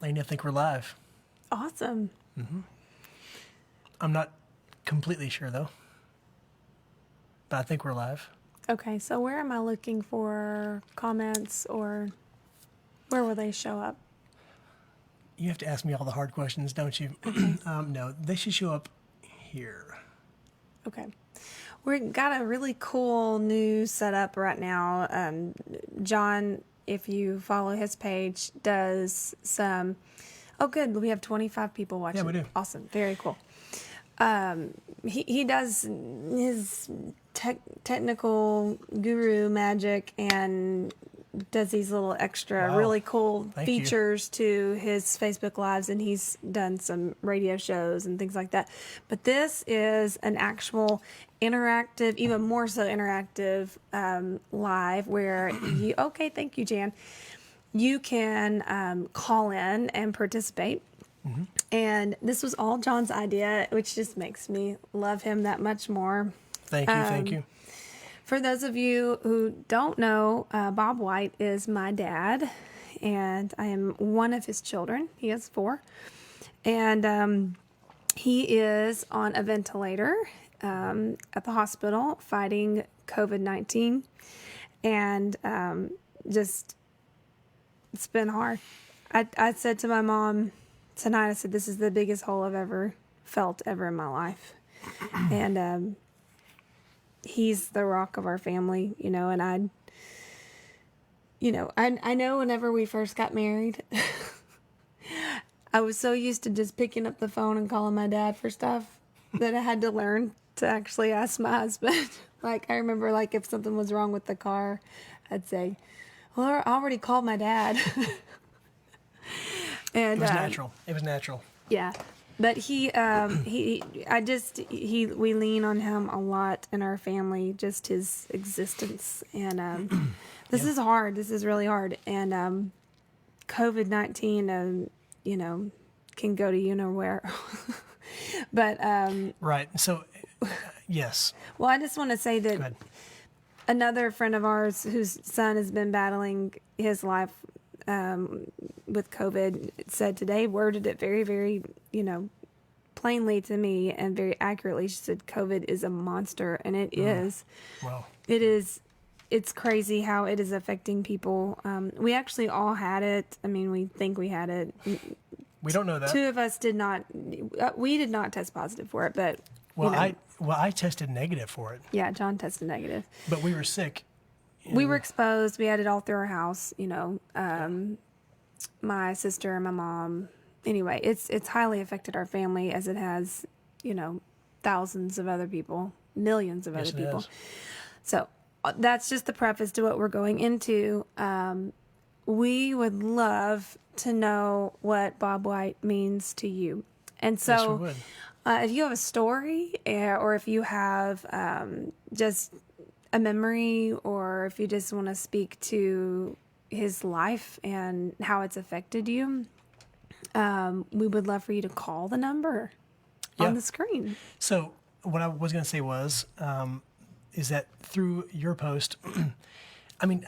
Lainey, I think we're live. Awesome. I'm not completely sure, though. But I think we're live. Okay, so where am I looking for comments, or where will they show up? You have to ask me all the hard questions, don't you? No, they should show up here. Okay. We've got a really cool new setup right now. John, if you follow his page, does some... Oh, good. We have 25 people watching. Yeah, we do. Awesome. Very cool. He does his technical guru magic and does these little extra Wow. really cool Thank you. features to his Facebook Lives, and he's done some radio shows and things like that. But this is an actual interactive, even more so interactive live where you, okay, thank you, Jan. You can call in and participate. And this was all John's idea, which just makes me love him that much more. Thank you. For those of you who don't know, Bob White is my dad, and I am one of his children. He has 4. And he is on a ventilator at the hospital fighting COVID-19. And just, it's been hard. I said to my mom tonight, I said, this is the biggest hole I've ever felt ever in my life. And he's the rock of our family, you know, and I know whenever we first got married, I was so used to just picking up the phone and calling my dad for stuff that I had to learn to actually ask my husband. Like, I remember, like, if something was wrong with the car, I'd say, well, I already called my dad. And It was natural. It was natural. yeah. But we lean on him a lot in our family, just his existence. And this is hard. This is really hard. And COVID-19, can go to you-know-where. But, Right. So, yes. well, I just want to say Go that ahead. another friend of ours whose son has been battling his life with COVID said today, worded it very, very, plainly to me and very accurately. She said, COVID is a monster, and it is. Well, It is. It's crazy how it is affecting people. We actually all had it. I mean, we think we had it. we don't know that. 2 of us did not. We did not test positive for it, but Well, I tested negative for it, yeah, John tested negative. but we were sick. We were exposed. We had it all through our house. My sister and my mom. Anyway, it's highly affected our family, as it has, thousands of other people, millions of Yes, other it people. has. So that's just the preface to what we're going into. We would love to know what Bob White means to you. And so Yes, we would. if you have a story, or if you have just a memory, or if you just want to speak to his life and how it's affected you, we would love for you to call the number Yeah. on the screen. So what I was going to say was, is that through your post, I mean,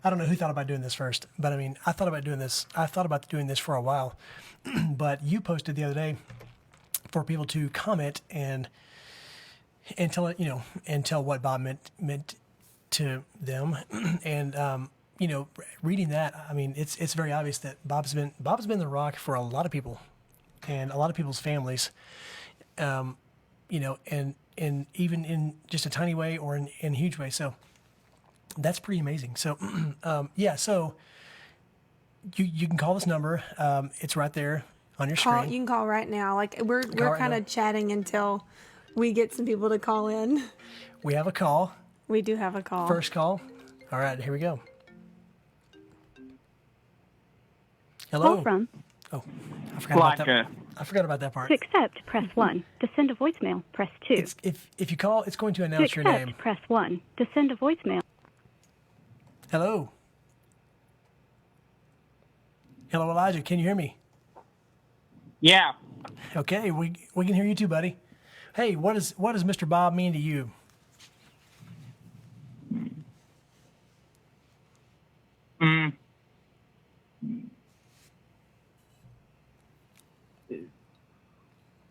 I don't know who thought about doing this first, but I mean, I thought about doing this. I thought about doing this for a while, but you posted the other day for people to comment and tell it, and tell what Bob meant to them, and reading that, I mean, it's very obvious that Bob's been the rock for a lot of people, and a lot of people's families, and even in just a tiny way or in a huge way. So that's pretty amazing. So yeah, so you can call this number. It's right there on your screen. You can call right now. Like we're right kind now. of chatting until we get some people to call in. We have a call. We do have a call. First call. All right, here we go. Hello. Call from. Oh, I forgot about that. Blanca. I forgot about that part. To accept, press 1. To send a voicemail, press 2. It's, if you call, it's going to To announce your accept, name. press 1. To send a voicemail. Hello. Hello, Elijah. Can you hear me? Yeah. Okay, we can hear you too, buddy. Hey, what does Mr. Bob mean to you?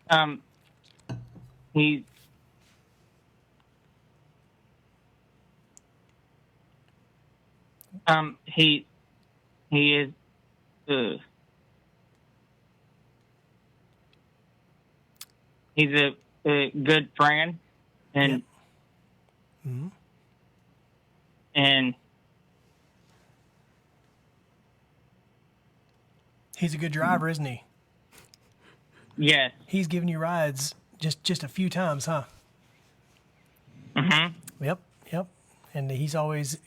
Um, he he is he's a good friend, and and He's a good driver, isn't he? yes. He's given you rides just a few times, huh? Yep, yep. And he's always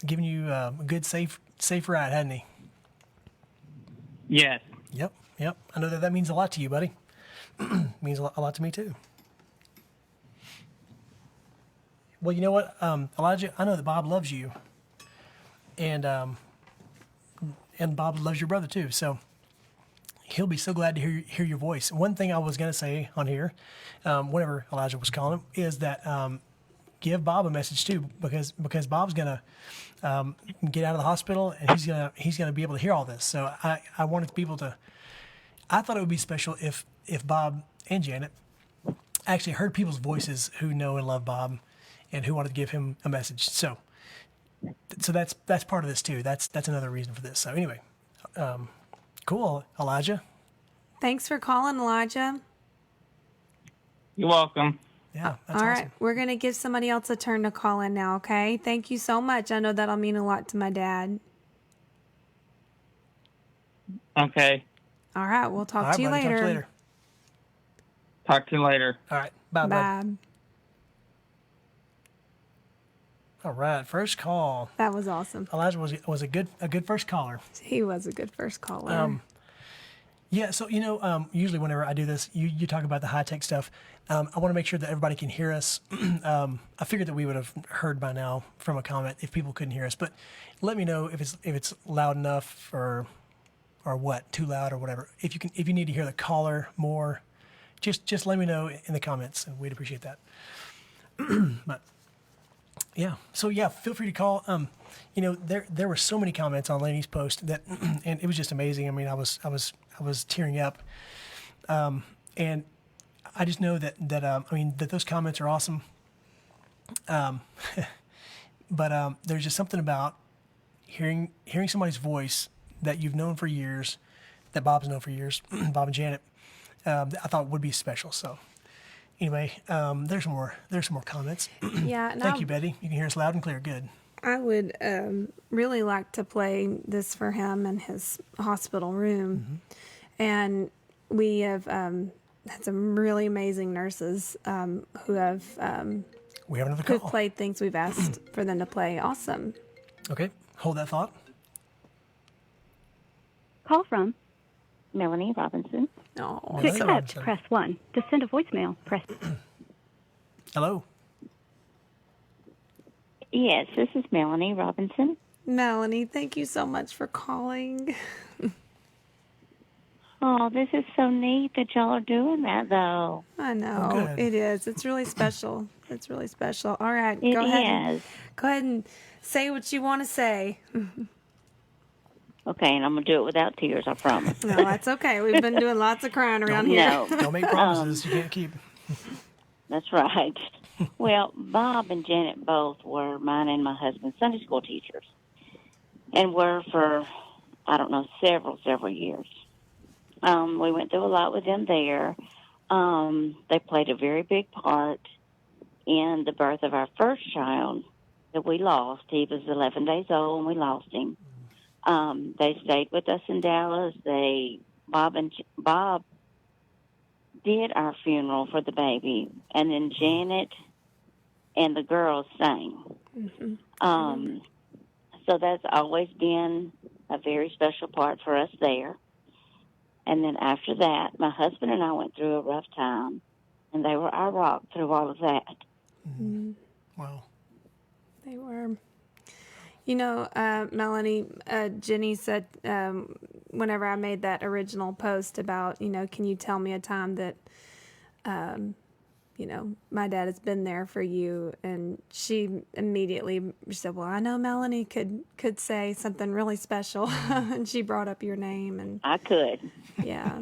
giving you a good safe ride, hasn't he? Yes. Yep, yep. I know that means a lot to you, buddy. Means a lot to me too. Well, you know what, Elijah, I know that Bob loves you, and Bob loves your brother too. So he'll be so glad to hear your voice. One thing I was gonna say on here, whenever Elijah was calling him, is that give Bob a message too, because Bob's gonna get out of the hospital, and he's gonna be able to hear all this. So I wanted people to. I thought it would be special if Bob and Janet actually heard people's voices who know and love Bob, and who wanted to give him a message. So that's part of this too. That's another reason for this. So anyway, cool, Elijah. Thanks for calling, Elijah. You're welcome. Yeah, that's All awesome. right, we're going to give somebody else a turn to call in now, okay? Thank you so much. I know that'll mean a lot to my dad. Okay. All right, we'll All talk right, to you buddy, talk later. to you later. Talk to you later. All right, bye, bud. Bye. All right, first call. That was awesome. Elijah was a good first caller. He was a good first caller. Yeah, so usually whenever I do this, you talk about the high tech stuff. I want to make sure that everybody can hear us. I figured that we would have heard by now from a comment if people couldn't hear us, but let me know if it's loud enough or what, too loud or whatever. If you need to hear the caller more, just let me know in the comments, and we'd appreciate that. But yeah, so yeah, feel free to call. There were so many comments on Lainey's post that, and it was just amazing. I mean, I was tearing up, and I just know that those comments are awesome. But there's just something about hearing somebody's voice that you've known for years, that Bob's known for years, Bob and Janet. That I thought would be special. So anyway, there's some more comments. Yeah, and Thank you, Betty. You can hear us loud and clear. Good. I would really like to play this for him in his hospital room. And we have had some really amazing nurses who have We have another call. played things we've asked for them to play. Awesome. Okay, hold that thought. Call from. Melanie Robinson. Oh, To Melanie accept, Robinson. press 1. To send a voicemail, press Hello. Yes, this is Melanie Robinson. Melanie, thank you so much for calling. Oh, this is so neat that y'all are doing that, though. I know good. it is. It's really special. It's really special. All right, It go ahead. is. Go ahead and say what you want to say. Okay, and I'm going to do it without tears, I promise. No, that's okay. We've been doing lots of crying around here. No, Don't make promises you can't keep. that's right. Well, Bob and Janet both were mine and my husband's Sunday school teachers, and were for, I don't know, several years. We went through a lot with them there. They played a very big part in the birth of our first child that we lost. He was 11 days old when we lost him. They stayed with us in Dallas. Bob did our funeral for the baby, and then Janet and the girls sang. So that's always been a very special part for us there. And then after that, my husband and I went through a rough time, and they were our rock through all of that. Wow. They were. Melanie, Jenny said whenever I made that original post about, can you tell me a time that, my dad has been there for you? And she immediately said, well, I know Melanie could say something really special. And she brought up your name. And I could. yeah,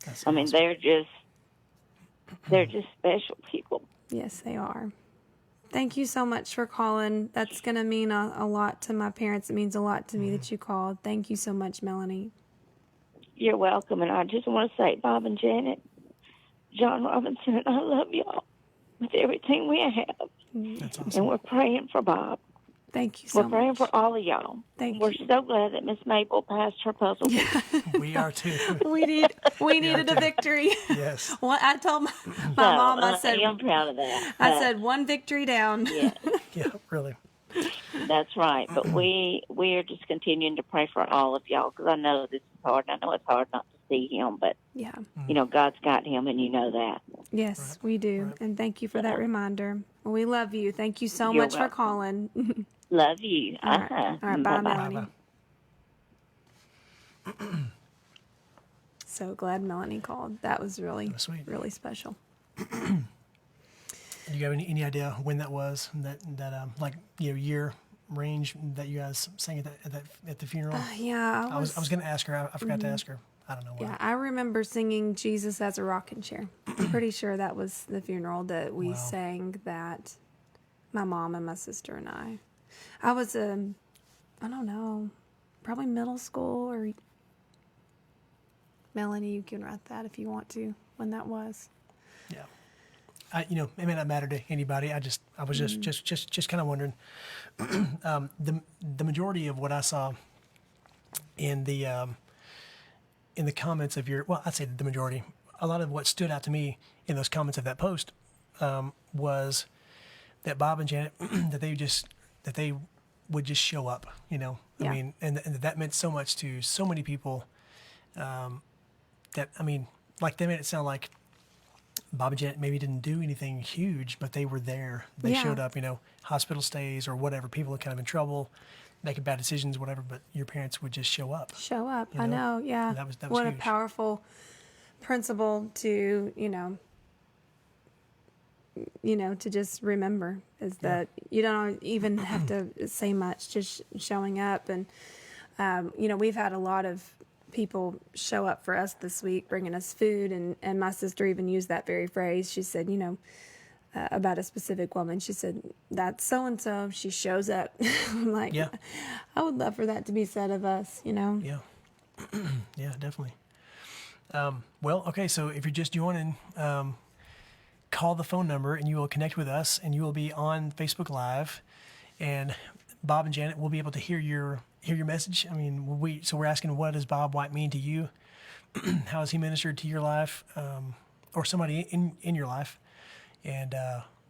That's I mean, awesome. they're just They're just special people. Yes, they are. Thank you so much for calling. That's going to mean a lot to my parents. It means a lot to me that you called. Thank you so much, Melanie. You're welcome. And I just want to say, Bob and Janet, John Robinson, and I love y'all with everything we have. That's awesome. And we're praying for Bob. Thank you so We're praying much. for all of y'all. Thank We're you. so glad that Miss Mabel passed her puzzle. We are too. We needed a victory. Yes. Well, I told my So, mom, I said, I'm proud of that. I said one victory down. Yeah, Yeah, really. that's right. But we are just continuing to pray for all of y'all because I know this is hard. And I know it's hard not to see him, but Yeah. you know God's got him, and you know that. Yes, we do. And thank you for that reminder. Well, we love you. Thank you so You're much for welcome. calling. Love you. All right. Uh-huh. All right. Bye, Bye-bye. Melanie. So glad Melanie called. That was really, was sweet. really special. Do you have any idea when that was? That like year range that you guys sang at the funeral? Yeah, I was going to ask her. I forgot to ask her. I don't know why. Yeah, I remember singing Jesus as a Rocking Chair. I'm pretty sure that was the funeral that we Wow. sang that, my mom and my sister and I. I was, I don't know, probably middle school or, Melanie, you can write that if you want to, when that was. Yeah. It may not matter to anybody. I was just kind of wondering. The majority of what I saw in the comments of I'd say the majority, a lot of what stood out to me in those comments of that post was that Bob and Janet that they would just show up. Yeah. I mean, and that meant so much to so many people. That, I mean, like they made it sound like Bob and Janet maybe didn't do anything huge, but they were there. They Yeah. showed up, hospital stays or whatever. People are kind of in trouble, making bad decisions, whatever. But your parents would just show up. Show up. You I know? know, yeah. That was what huge. a powerful principle to, to just remember is that you don't even have to say much, just showing up. And, we've had a lot of people show up for us this week, bringing us food. And my sister even used that very phrase. She said, about a specific woman. She said, that's so-and-so. She shows up. I'm like, Yeah. I would love for that to be said of us, Yeah. Yeah, definitely. Well, okay. So if you're just joining, call the phone number and you will connect with us and you will be on Facebook Live, and Bob and Janet will be able to hear your message. I mean, we're asking, what does Bob White mean to you? How has he ministered to your life, or somebody in your life? And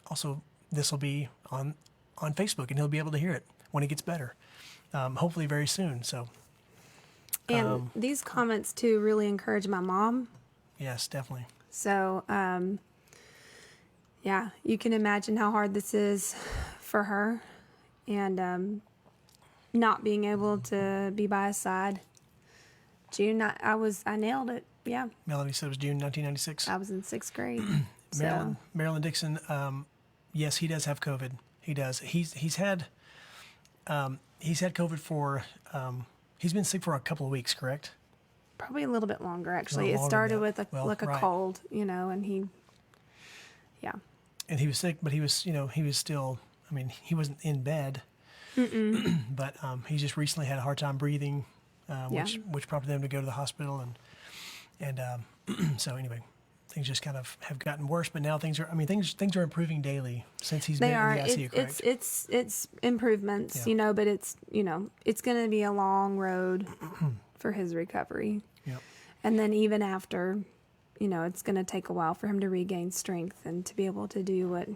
also, this will be on Facebook, and he'll be able to hear it when it gets better, hopefully very soon. So, And these comments too really encourage my mom. yes, definitely. So, yeah, you can imagine how hard this is for her, and not being able to be by his side. June, I nailed it. Yeah, Melanie said it was June 1996. I was in 6th grade. Marilyn Dixon, yes, he does have COVID. He does. He's had COVID for he's been sick for a couple of weeks, correct? Probably a little bit longer, actually. It longer started than with that. a Well, a right. cold, and yeah. And he was sick, but he was still. I mean, he wasn't in bed, but he just recently had a hard time breathing, which prompted them to go to the hospital, and so anyway, things just kind of have gotten worse. But now things are improving daily since he's They been are. in the ICU, correct? It's improvements, Yeah. but it's going to be a long road for his recovery. Yep. And then even after, it's going to take a while for him to regain strength and to be able to do what,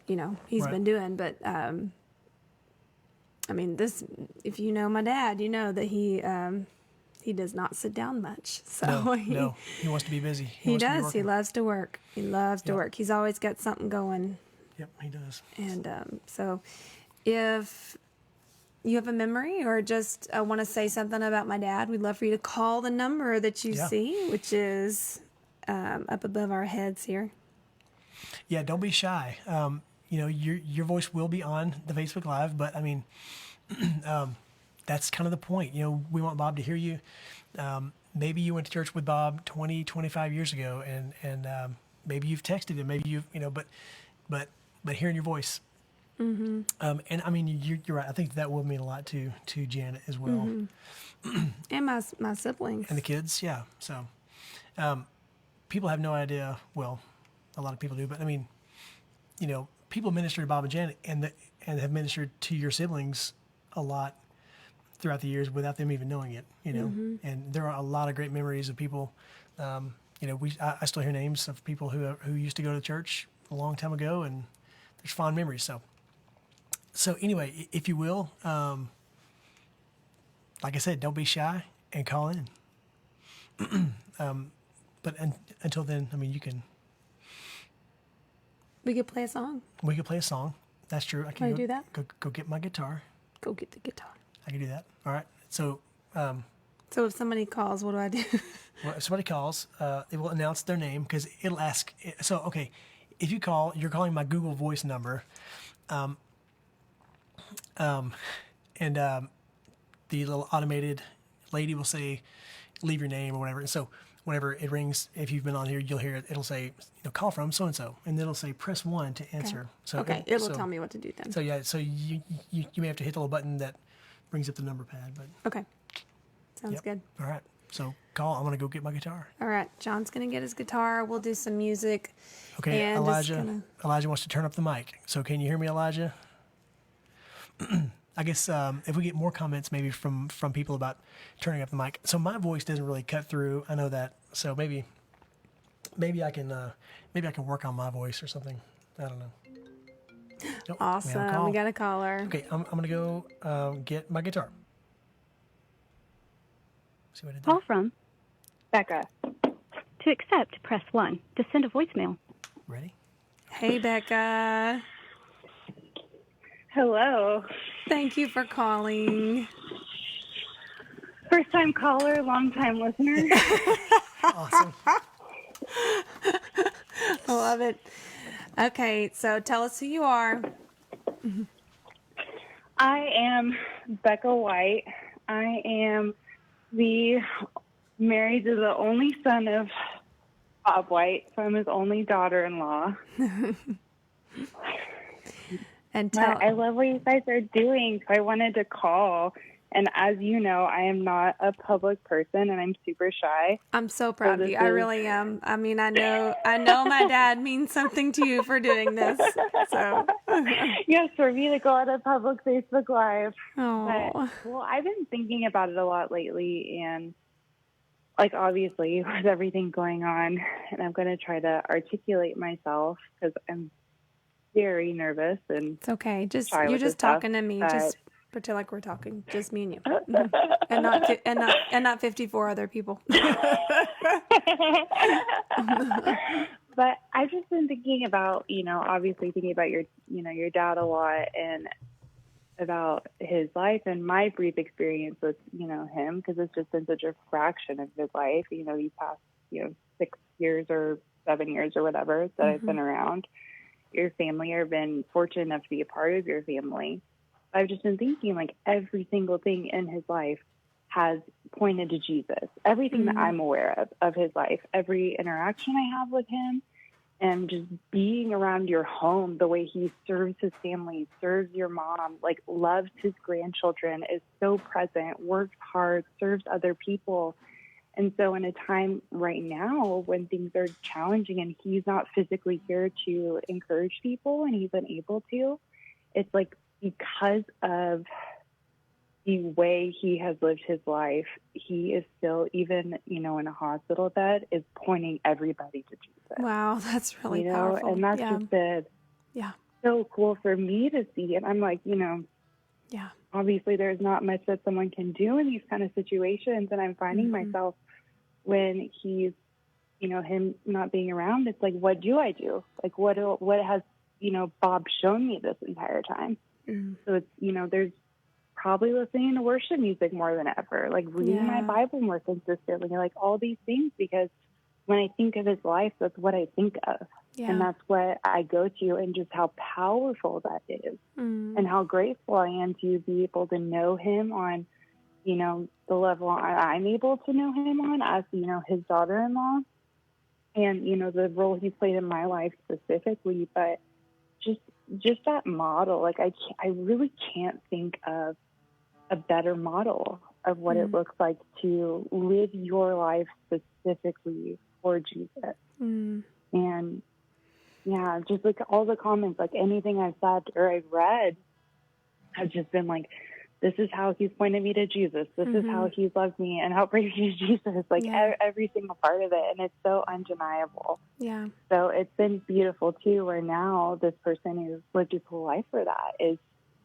he's Right. been doing. But, if you know my dad, you know that he does not sit down much. So No, he wants to be busy. he wants to be does. He working. loves to work. He loves to Yep. work. He's always got something going. Yep, he does. And so if you have a memory or just want to say something about my dad, we'd love for you to call the number that you Yeah. see, which is up above our heads here. Yeah, don't be shy. Your voice will be on the Facebook Live, but I mean, that's kind of the point. We want Bob to hear you. Maybe you went to church with Bob 20, 25 years ago, and maybe you've texted him, maybe you've, but hearing your voice. And I mean, you're right. I think that will mean a lot to Janet as well, And my siblings. and the kids. Yeah. So, people have no idea. Well, a lot of people do, but I mean, people minister to Bob and Janet, and have ministered to your siblings a lot throughout the years without them even knowing it. And there are a lot of great memories of people. I still hear names of people who used to go to church a long time ago, and there's fond memories. So anyway, if you will, like I said, don't be shy and call in. But until then, I mean, We could play a song. we could play a song. That's true. I can Wanna do that? Go get my guitar. Go get the guitar. I can do that. All right. So, So if somebody calls, what do I do? well, if somebody calls, it will announce their name because it'll ask. So, okay, if you call, you're calling my Google Voice number, and the little automated lady will say, "Leave your name" or whatever. And so, whenever it rings, if you've been on here, you'll hear it. It'll say, "Call from so and so," and then it'll say, "Press 1 to answer." So Okay, it'll tell me what to do then. So yeah, so you may have to hit the little button that brings up the number pad, but Okay. Sounds yep. good. All right. So call. I'm gonna go get my guitar. All right. John's going to get his guitar. We'll do some music. Okay, And just Elijah. Elijah wants to turn up the mic. So can you hear me, Elijah? I guess if we get more comments, maybe from people about turning up the mic. So my voice doesn't really cut through. I know that. So maybe I can work on my voice or something. I don't know. Nope, we have a Awesome. call. We got a caller. Okay, I'm gonna go get my guitar. See what I did Call there? from Becca. To accept, press 1. To send a voicemail. Ready? Hey, Becca. Hello. Thank you for calling. First time caller, long time listener. Awesome. I love it. Okay, so tell us who you are. I am Becca White. I am married to the only son of Bob White, so I'm his only daughter-in-law. And But I love what you guys are doing, so I wanted to call. And as you know, I am not a public person, and I'm super shy. I'm so proud of this you. I is- really am. I mean, I know my dad means something to you for doing this. So, Yes, for me to go on a public Facebook Live. oh, But, well, I've been thinking about it a lot lately, and like obviously with everything going on, and I'm going to try to articulate myself because I'm very nervous and it's okay. Just Sorry you're with just this stuff, talking to me. but- Just pretend like we're talking. Just me and you, and not 54 other people. But I've just been thinking about, obviously thinking about your dad a lot and about his life and my brief experience with, him, because it's just been such a fraction of his life. These past, 6 years or 7 years or whatever that I've been around your family or been fortunate enough to be a part of your family. I've just been thinking like every single thing in his life has pointed to Jesus. Everything that I'm aware of his life, every interaction I have with him, and just being around your home, the way he serves his family, serves your mom, like loves his grandchildren, is so present, works hard, serves other people. And so in a time right now when things are challenging and he's not physically here to encourage people and he's unable to, it's like because of the way he has lived his life, he is still, even, in a hospital bed, is pointing everybody to Jesus. Wow, that's really powerful. And that's yeah. just been Yeah. so cool for me to see. And I'm like, Yeah. obviously there's not much that someone can do in these kind of situations. And I'm finding myself when he's, him not being around, it's like, what do I do? Like, what has, Bob shown me this entire time? So it's, there's probably listening to worship music more than ever, like reading my Bible more consistently, like all these things, because when I think of his life, that's what I think of. Yeah. And that's what I go to, and just how powerful that is and how grateful I am to be able to know him on, the level I'm able to know him on as, his daughter-in-law. and, you know, the role he played in my life specifically, but just that model, like I really can't think of a better model of what it looks like to live your life specifically for Jesus. And yeah, just like all the comments, like anything I've said or I've read, I've just been like, this is how he's pointed me to Jesus. This is how he's loved me and how praise you, Jesus. Like every single part of it. And it's so undeniable. Yeah. So it's been beautiful too, where now this person who's lived his whole life for that is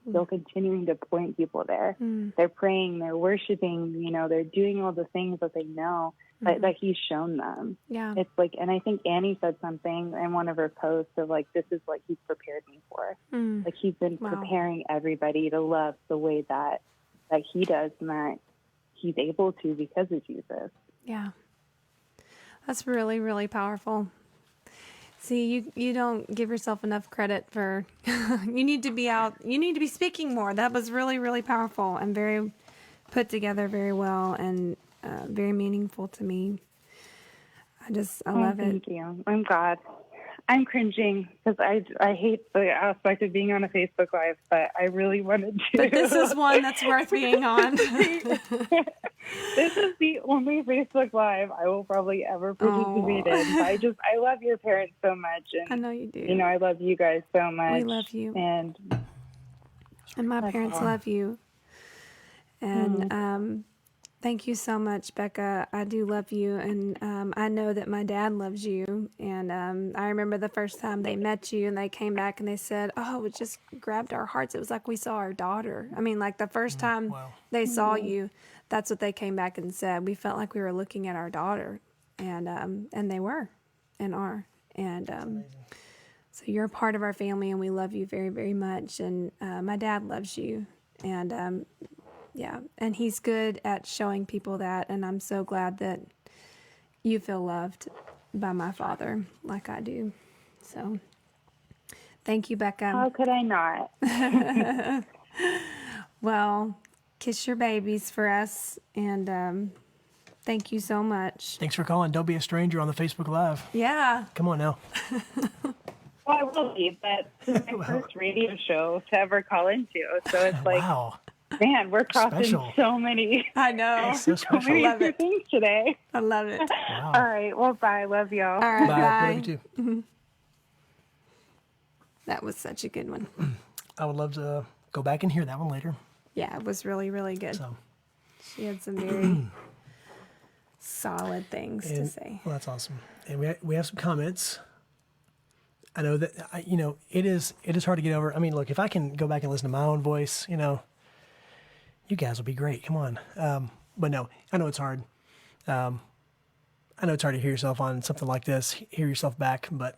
still continuing to point people there. They're praying, they're worshiping, you know, they're doing all the things that they know that he's shown them. Yeah. It's like, and I think Annie said something in one of her posts of like, this is what he's prepared me for. Like he's been preparing everybody to love the way that he does and that he's able to because of Jesus. Yeah. That's really, really powerful. See, you don't give yourself enough credit for, you need to be speaking more. That was really, really powerful and very put together very well and very meaningful to me. I love it. Thank you. I'm glad. I'm cringing because I hate the aspect of being on a Facebook Live, but I really wanted to. But this is one that's worth being on. This is the only Facebook Live I will probably ever participate in. I love your parents so much. And, I know you do. You know, I love you guys so much. We love you. And my parents love you. And thank you so much, Becca. I do love you. And I know that my dad loves you. And I remember the first time they met you and they came back and they said, oh, it just grabbed our hearts. It was like we saw our daughter. I mean, like the first time they saw you, that's what they came back and said. We felt like we were looking at our daughter. And they were and are. And so you're a part of our family and we love you very, very much. And my dad loves you. And yeah, and he's good at showing people that, and I'm so glad that you feel loved by my father like I do. So, thank you, Becca. how could I not? Well, kiss your babies for us, and thank you so much. Thanks for calling. Don't be a stranger on the Facebook Live. Yeah. Come on now. Well, I will be, but this is my first radio show to ever call into. So it's like, Wow. man, we're crossing Special. so many, I know. So special. many love it. things today. I love it. Wow. All right. Well, bye. Love y'all. All right, Bye. bye. Love you too. That was such a good one. I would love to go back and hear that one later. Yeah, it was really, really good. So, She had some very solid things to and, say. well, that's awesome. And we have some comments. I know that it is hard to get over. I mean, look, if I can go back and listen to my own voice, you guys will be great. Come on. But no, I know it's hard. I know it's hard to hear yourself on something like this, hear yourself back, but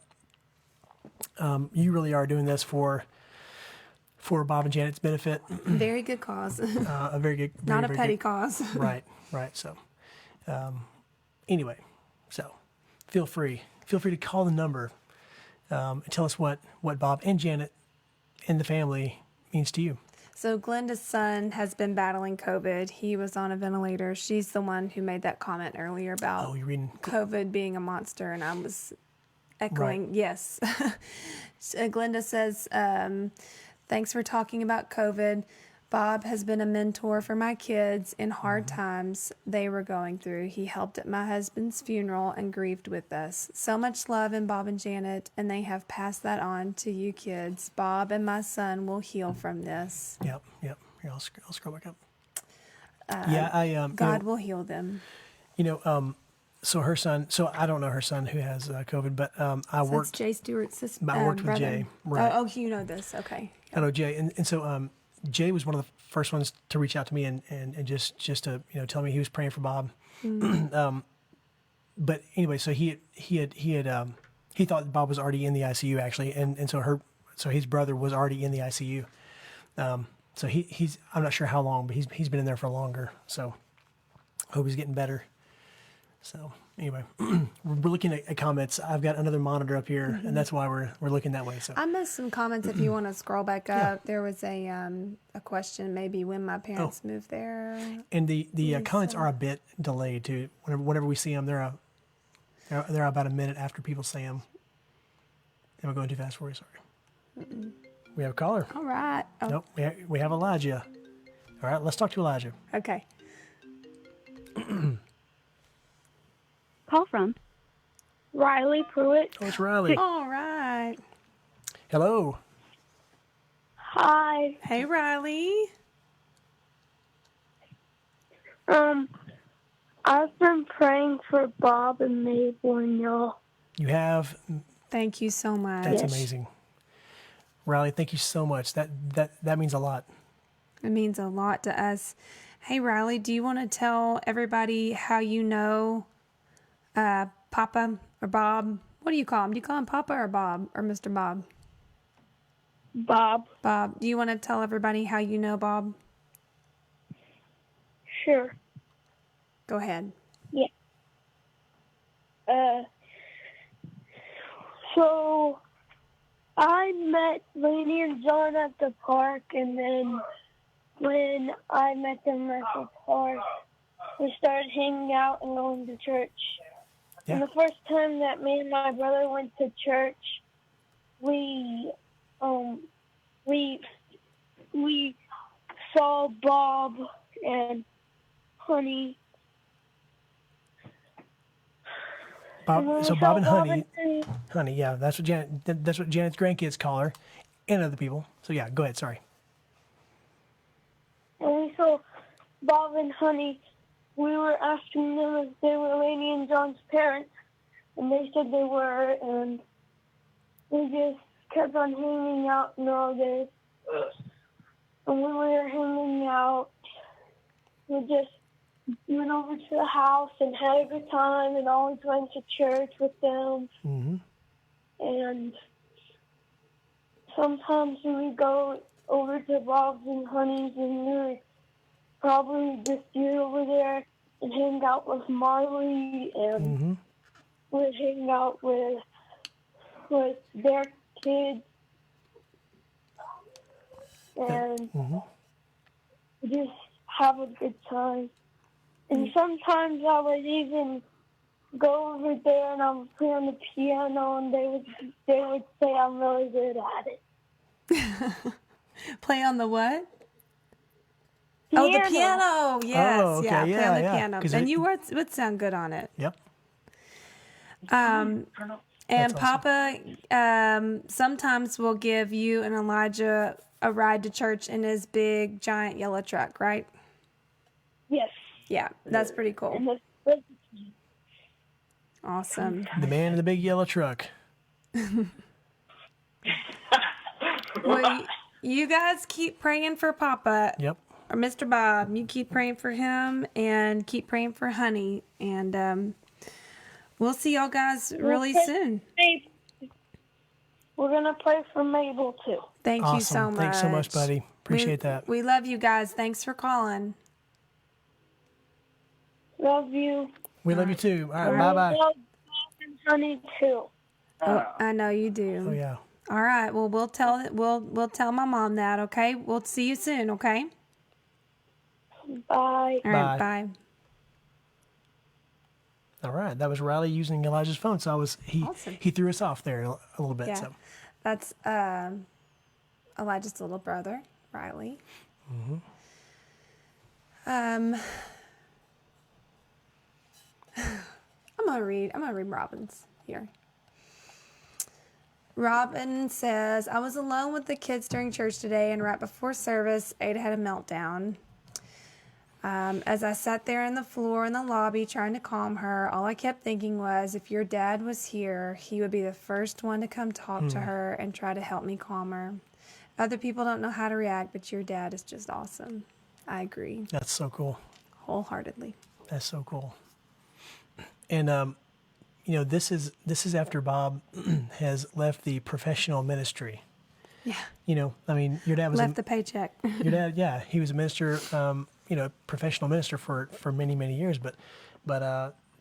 you really are doing this for Bob and Janet's benefit. Very good cause. A very good, Not a very petty good- cause. Right. So, anyway, so feel free to call the number and tell us what Bob and Janet and the family means to you. So Glenda's son has been battling COVID. He was on a ventilator. She's the one who made that comment earlier about Oh, you're reading. COVID being a monster, and I was echoing, Right. yes. Glenda says, thanks for talking about COVID. Bob has been a mentor for my kids in hard times they were going through. He helped at my husband's funeral and grieved with us. So much love in Bob and Janet, and they have passed that on to you kids. Bob and my son will heal from this. Yep. Here, I'll scroll back up. I God will heal them. So her son. So I don't know her son who has COVID, but I That's worked. Jay Stewart's sister. I worked with brother. Jay, right. Oh, you know this. Okay. I know Jay, and so Jay was one of the first ones to reach out to me and just to tell me he was praying for Bob. But anyway, so he thought Bob was already in the ICU actually, and so his brother was already in the ICU. So he's I'm not sure how long, but he's been in there for longer. So hope he's getting better. So anyway, we're looking at comments. I've got another monitor up here, and that's why we're looking that way. So I missed some comments. If you want to scroll back up, there was a question. Maybe when my parents moved there. and the comments are a bit delayed too. Whenever we see them, they're They're about a minute after people say them. Am I going too fast for you? Sorry. We have a caller. All right. Oh, Nope. We have Elijah. All right, let's talk to Elijah. okay. Call from Riley Pruitt. Oh, it's Riley. All right. Hello. Hi. Hey, Riley. I've been praying for Bob and Mabel and y'all. You have. Thank you so much. That's amazing. Riley, thank you so much. That means a lot. It means a lot to us. Hey, Riley, do you want to tell everybody how you know Papa or Bob? What do you call him? Do you call him Papa or Bob or Mr. Bob? Bob. Bob, do you want to tell everybody how you know Bob? Sure. Go ahead. So I met Lainey and John at the park, and then when I met them at the park, we started hanging out and going to church. And Yeah. the first time that me and my brother went to church, we saw Bob and Honey. So Bob and Honey, yeah, that's what Janet's grandkids call her, and other people. So yeah, go ahead. Sorry. And we saw Bob and Honey. We were asking them if they were Lainey and John's parents, and they said they were, and we just kept on hanging out and all this. And when we were hanging out, we just went over to the house and had a good time and always went to church with them. Mm-hmm. And sometimes we would go over to Bob's and Honey's, and we would probably just get over there and hang out with Marley, and Mm-hmm. we'd hang out with their kids, and Mm-hmm. just have a good time. And sometimes I would even go over there and I would play on the piano, and they would say I'm really good at it. Play on the what? Oh, the piano. Yes. Oh, okay. Yeah, play Yeah, on the yeah. piano. 'Cause And it- you would sound good on it. Yep. And That's Papa sometimes will give you and Elijah a ride to church in his big, giant yellow truck, right? Yes. Yeah, that's pretty cool. And the Awesome. The man in the big yellow truck. Well, you guys keep praying for Papa Yep. or Mr. Bob. You keep praying for him and keep praying for Honey. And we'll see y'all guys really soon. We're gonna pray for Mabel too. Thank you so Awesome. much. Thanks so much, buddy. Appreciate that. We love you guys. Thanks for calling. Love you. We love you too. All right. Bye bye. Love Bob and Honey too. Oh, I know you do. Oh yeah. All right. Well, we'll tell my mom that. Okay. We'll see you soon. Okay. Bye. All right. Bye. Bye. All right. That was Riley using Elijah's phone. So Awesome. he threw us off there a little bit. Yeah. So That's Elijah's little brother, Riley. I'm gonna read Robin's here. Robin says, I was alone with the kids during church today, and right before service, Ada had a meltdown. As I sat there on the floor in the lobby trying to calm her, all I kept thinking was, if your dad was here, he would be the first one to come talk to her and try to help me calm her. Other people don't know how to react, but your dad is just awesome. I agree that's so cool. wholeheartedly. That's so cool. And this is after Bob has left the professional ministry. Yeah. I mean, your dad was Left the paycheck. your dad. Yeah, he was a minister. Professional minister for many years. But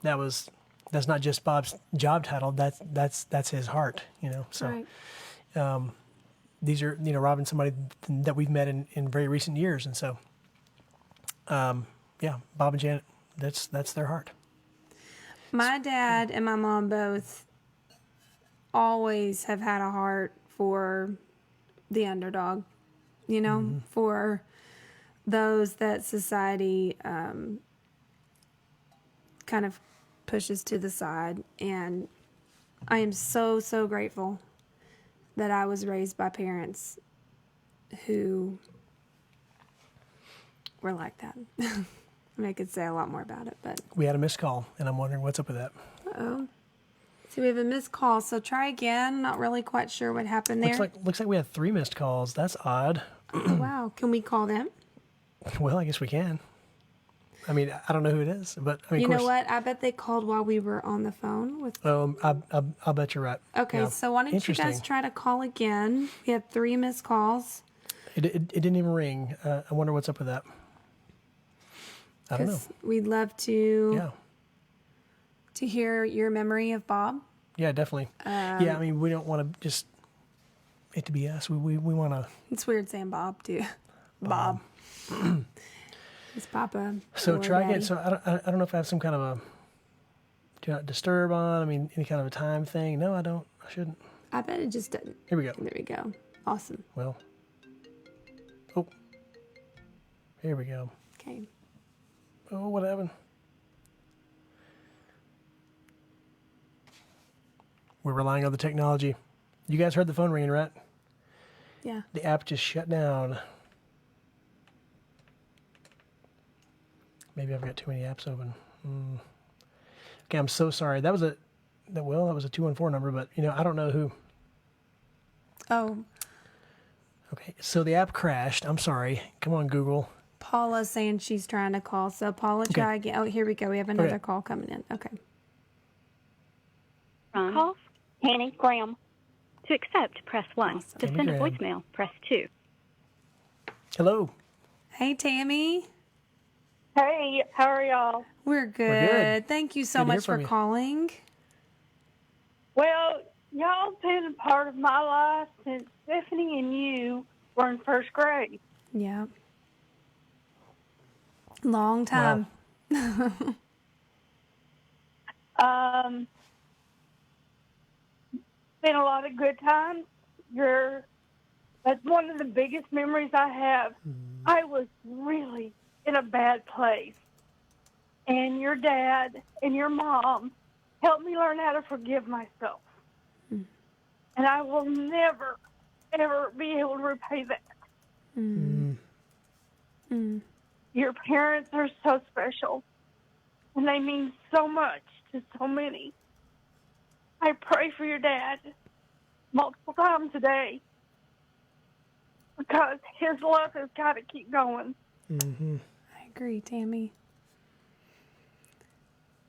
that's not just Bob's job title. That's his heart. So. Right. These are, Robin, somebody that we've met in very recent years. And so, Bob and Janet, that's their heart. My dad and my mom both always have had a heart for the underdog, you know, for those that society kind of pushes to the side. And I am so, so grateful that I was raised by parents who were like that. I mean, I could say a lot more about it, but We had a missed call, and I'm wondering what's up with that. so we have a missed call. So try again. Not really quite sure what happened there. Looks like we had 3 missed calls. That's odd. Wow. Can we call them? Well, I guess we can. I mean, I don't know who it is, but I mean, You of know course, what? I bet they called while we were on the phone with. I'll bet you're right. Okay, Yeah. so why don't you guys Interesting. try to call again? We had 3 missed calls. It didn't even ring. I wonder what's up with that. I don't know. 'Cause we'd love to Yeah. to hear your memory of Bob. Yeah, definitely. Yeah, I mean, we don't want to just it to be us. We want to. It's weird saying Bob too. Bob. His papa. So or try again. daddy. So I don't know if I have some kind of a do not disturb on. I mean, any kind of a time thing. No, I don't. I shouldn't. I bet it just doesn't. Here we go. There we go. Awesome. Well. Oh. Here we go. Okay. Oh, what happened? We're relying on the technology. You guys heard the phone ringing, right? Yeah. The app just shut down. Maybe I've got too many apps open. Okay, I'm so sorry. That was a 214 number, but I don't know who. Oh, Okay, so the app crashed. I'm sorry. Come on, Google. Paula's saying she's trying to call. So Paula, try again. Oh, here we go. We have another Okay. call coming in. Okay. Call. Hanny Graham. To accept, press 1. Awesome. To Tammy send a Graham. voicemail, press 2. Hello. Hey, Tammy. Hey, how are y'all? We're good. good. Thank you so Good to hear much for from you. calling. Well, y'all been a part of my life since Stephanie and you were in first grade. Yeah. Long time. Been a lot of good times. That's one of the biggest memories I have. I was really in a bad place. And your dad and your mom helped me learn how to forgive myself. And I will never, ever be able to repay that. Your parents are so special, and they mean so much to so many. I pray for your dad multiple times a day because his love has got to keep going. I agree, Tammy.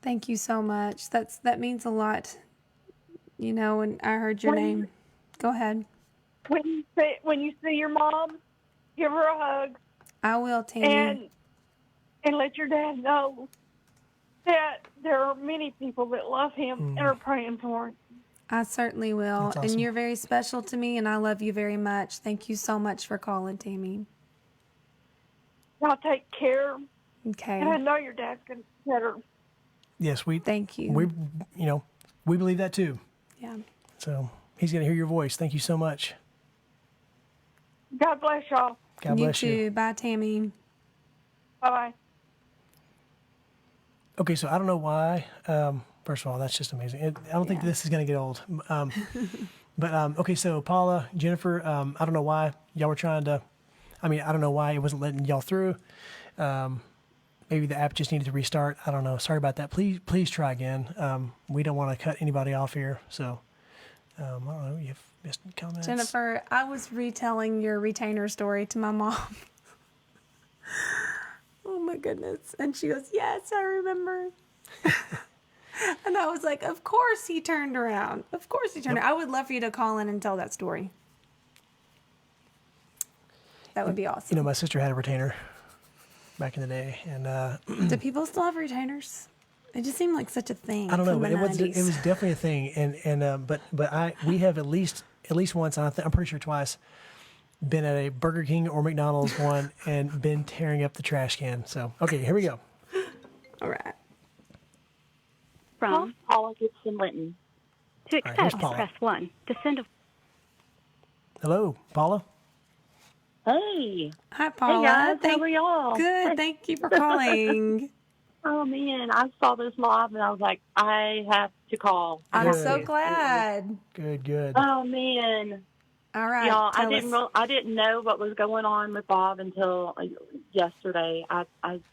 Thank you so much. That means a lot. When I heard your name. Go ahead. When you see your mom, give her a hug I will, Tammy. and let your dad know that there are many people that love him and are praying for him. I certainly will. That's awesome. And you're very special to me, and I love you very much. Thank you so much for calling, Tammy. Y'all take care, Okay. and I know your dad's going to be better. Yes, Thank you. we believe that too. Yeah. So he's gonna hear your voice. Thank you so much. God bless y'all. God bless you too. you. Bye, Tammy. Bye-bye. Okay, so I don't know why. First of all, that's just amazing. I don't think Yeah. this is gonna get old. But okay, so Paula, Jennifer, I don't know why y'all were trying to. I don't know why it wasn't letting y'all through. Maybe the app just needed to restart. I don't know. Sorry about that. Please try again. We don't want to cut anybody off here. So I don't know. You've missed comments. Jennifer, I was retelling your retainer story to my mom. Oh my goodness. And she goes, yes, I remember. And I was like, of course he turned around. Of course he turned around. I would love for you to call in and tell that story. That would be awesome. My sister had a retainer back in the day, and Do people still have retainers? It just seemed like such a thing. I don't know, from but the it was 90s. definitely a thing, and but we have at least once, and I'm pretty sure twice, been at a Burger King or McDonald's one and been tearing up the trash can. So okay, here we go. All right. from. Paula Gibson Linton. To right, here's accept, Paula. press 1. To send a Hello, Paula. Hey. Hi, Paula. Hey, guys. How are y'all? Good. Thank you for calling. Oh, man. I saw this live, and I was like, I have to call. I'm Good. so glad. Good. Oh, man. All right. Y'all, tell us. I didn't know what was going on with Bob until yesterday. I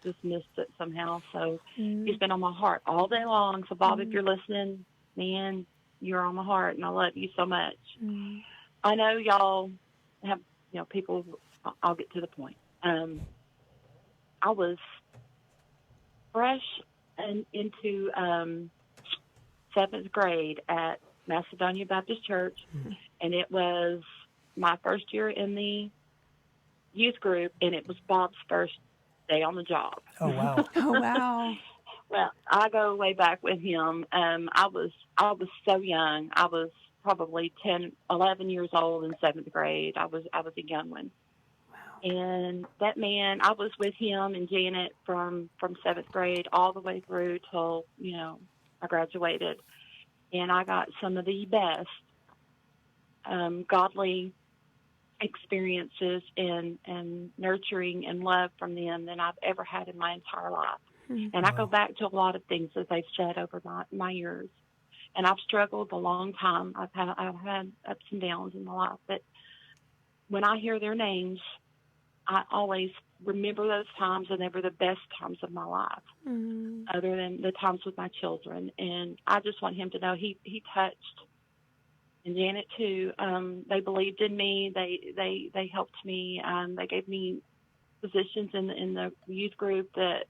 just missed it somehow. So he's been on my heart all day long. So Bob, if you're listening, man, you're on my heart, and I love you so much. I know y'all have, people. I'll get to the point. I was fresh and into 7th grade at Macedonia Baptist Church, and it was my first year in the youth group, and it was Bob's first day on the job. Oh wow. Oh, wow. Well, I go way back with him. I was so young. I was probably 10, 11 years old in 7th grade. I was a young one. Wow. And that man, I was with him and Janet from 7th grade all the way through till, I graduated. And I got some of the best godly experiences and nurturing and love from them than I've ever had in my entire life. And I go back to a lot of things that they've said over my years. And I've struggled a long time. I've had ups and downs in my life. But when I hear their names, I always remember those times, and they were the best times of my life, other than the times with my children. And I just want him to know he touched, and Janet too. They believed in me. They helped me. They gave me positions in the youth group that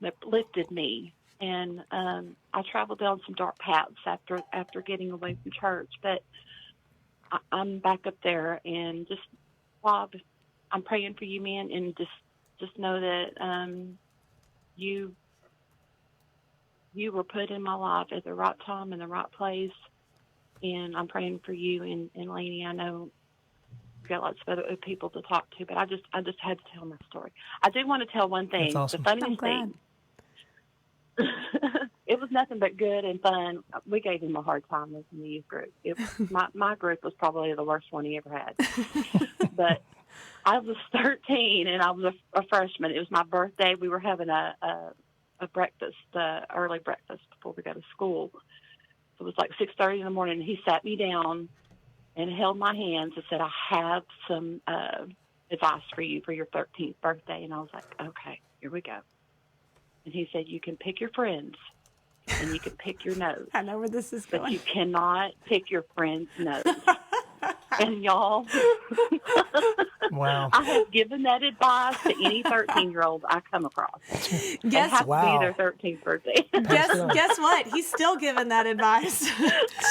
that lifted me. And I traveled down some dark paths after getting away from church, but I'm back up there. And just, Bob, I'm praying for you, man, and just know that you were put in my life at the right time in the right place, and I'm praying for you and Lainey. I know you've got lots of other people to talk to, but I just had to tell my story. I do want to tell one thing. That's awesome. The funniest I'm thing. It was nothing but good and fun. We gave him a hard time with the youth group. My group was probably the worst one he ever had. But I was 13 and I was a freshman. It was my birthday. We were having a breakfast, early breakfast before we go to school. It was like 6:30 in the morning. And he sat me down and held my hands and said, "I have some advice for you for your 13th birthday." And I was like, "Okay, here we go." And he said, "You can pick your friends and you can pick your nose, I know where this is but going. you cannot pick your friend's nose." And y'all, Wow. I have given that advice to any 13-year-old I come across. It Guess has to Wow. be their 13th birthday. guess what? He's still giving that advice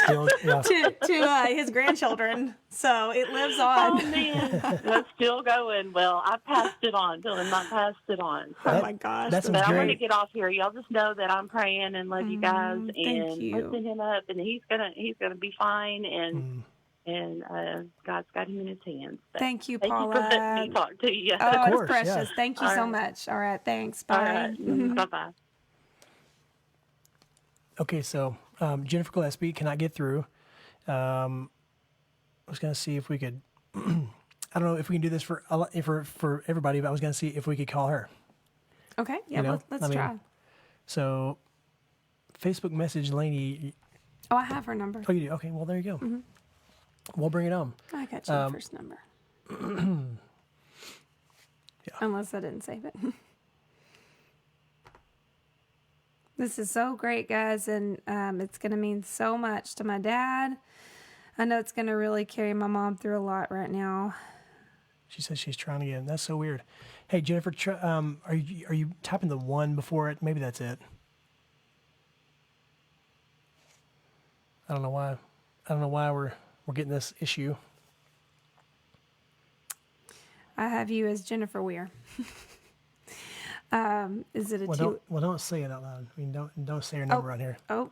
Still, yeah. to his grandchildren, so it lives Oh, on. man. That's still going. Well, I passed it on. Dylan, I passed it on. Oh my gosh. That's But I want to great. get off here. Y'all just know that I'm praying and love you guys, thank and you. lifting him up, and he's gonna be fine, and God's got him in His hands. But Thank you, thank Paula. you for letting me talk to you. Oh, Of it's course, precious. yeah. Thank you All so right. much. All right, thanks. All Bye. right. Bye-bye. Okay, so Jennifer Gillespie cannot get through. I was going to see if we could. I don't know if we can do this for everybody, but I was going to see if we could call her. Okay, yeah, You know, let's I mean- try. So, Facebook message Lainey. Oh, I have her number. Oh, you do? Okay, well there you go. We'll bring it on. I got Jennifer's number. Unless I didn't save it. This is so great, guys, and it's going to mean so much to my dad. I know it's going to really carry my mom through a lot right now. She says she's trying again. That's so weird. Hey Jennifer, are you tapping the 1 before it? Maybe that's it. I don't know why. We're getting this issue. I have you as Jennifer Weir. Is it a two? Don't say it out loud. I mean, don't say your number on here. Oh,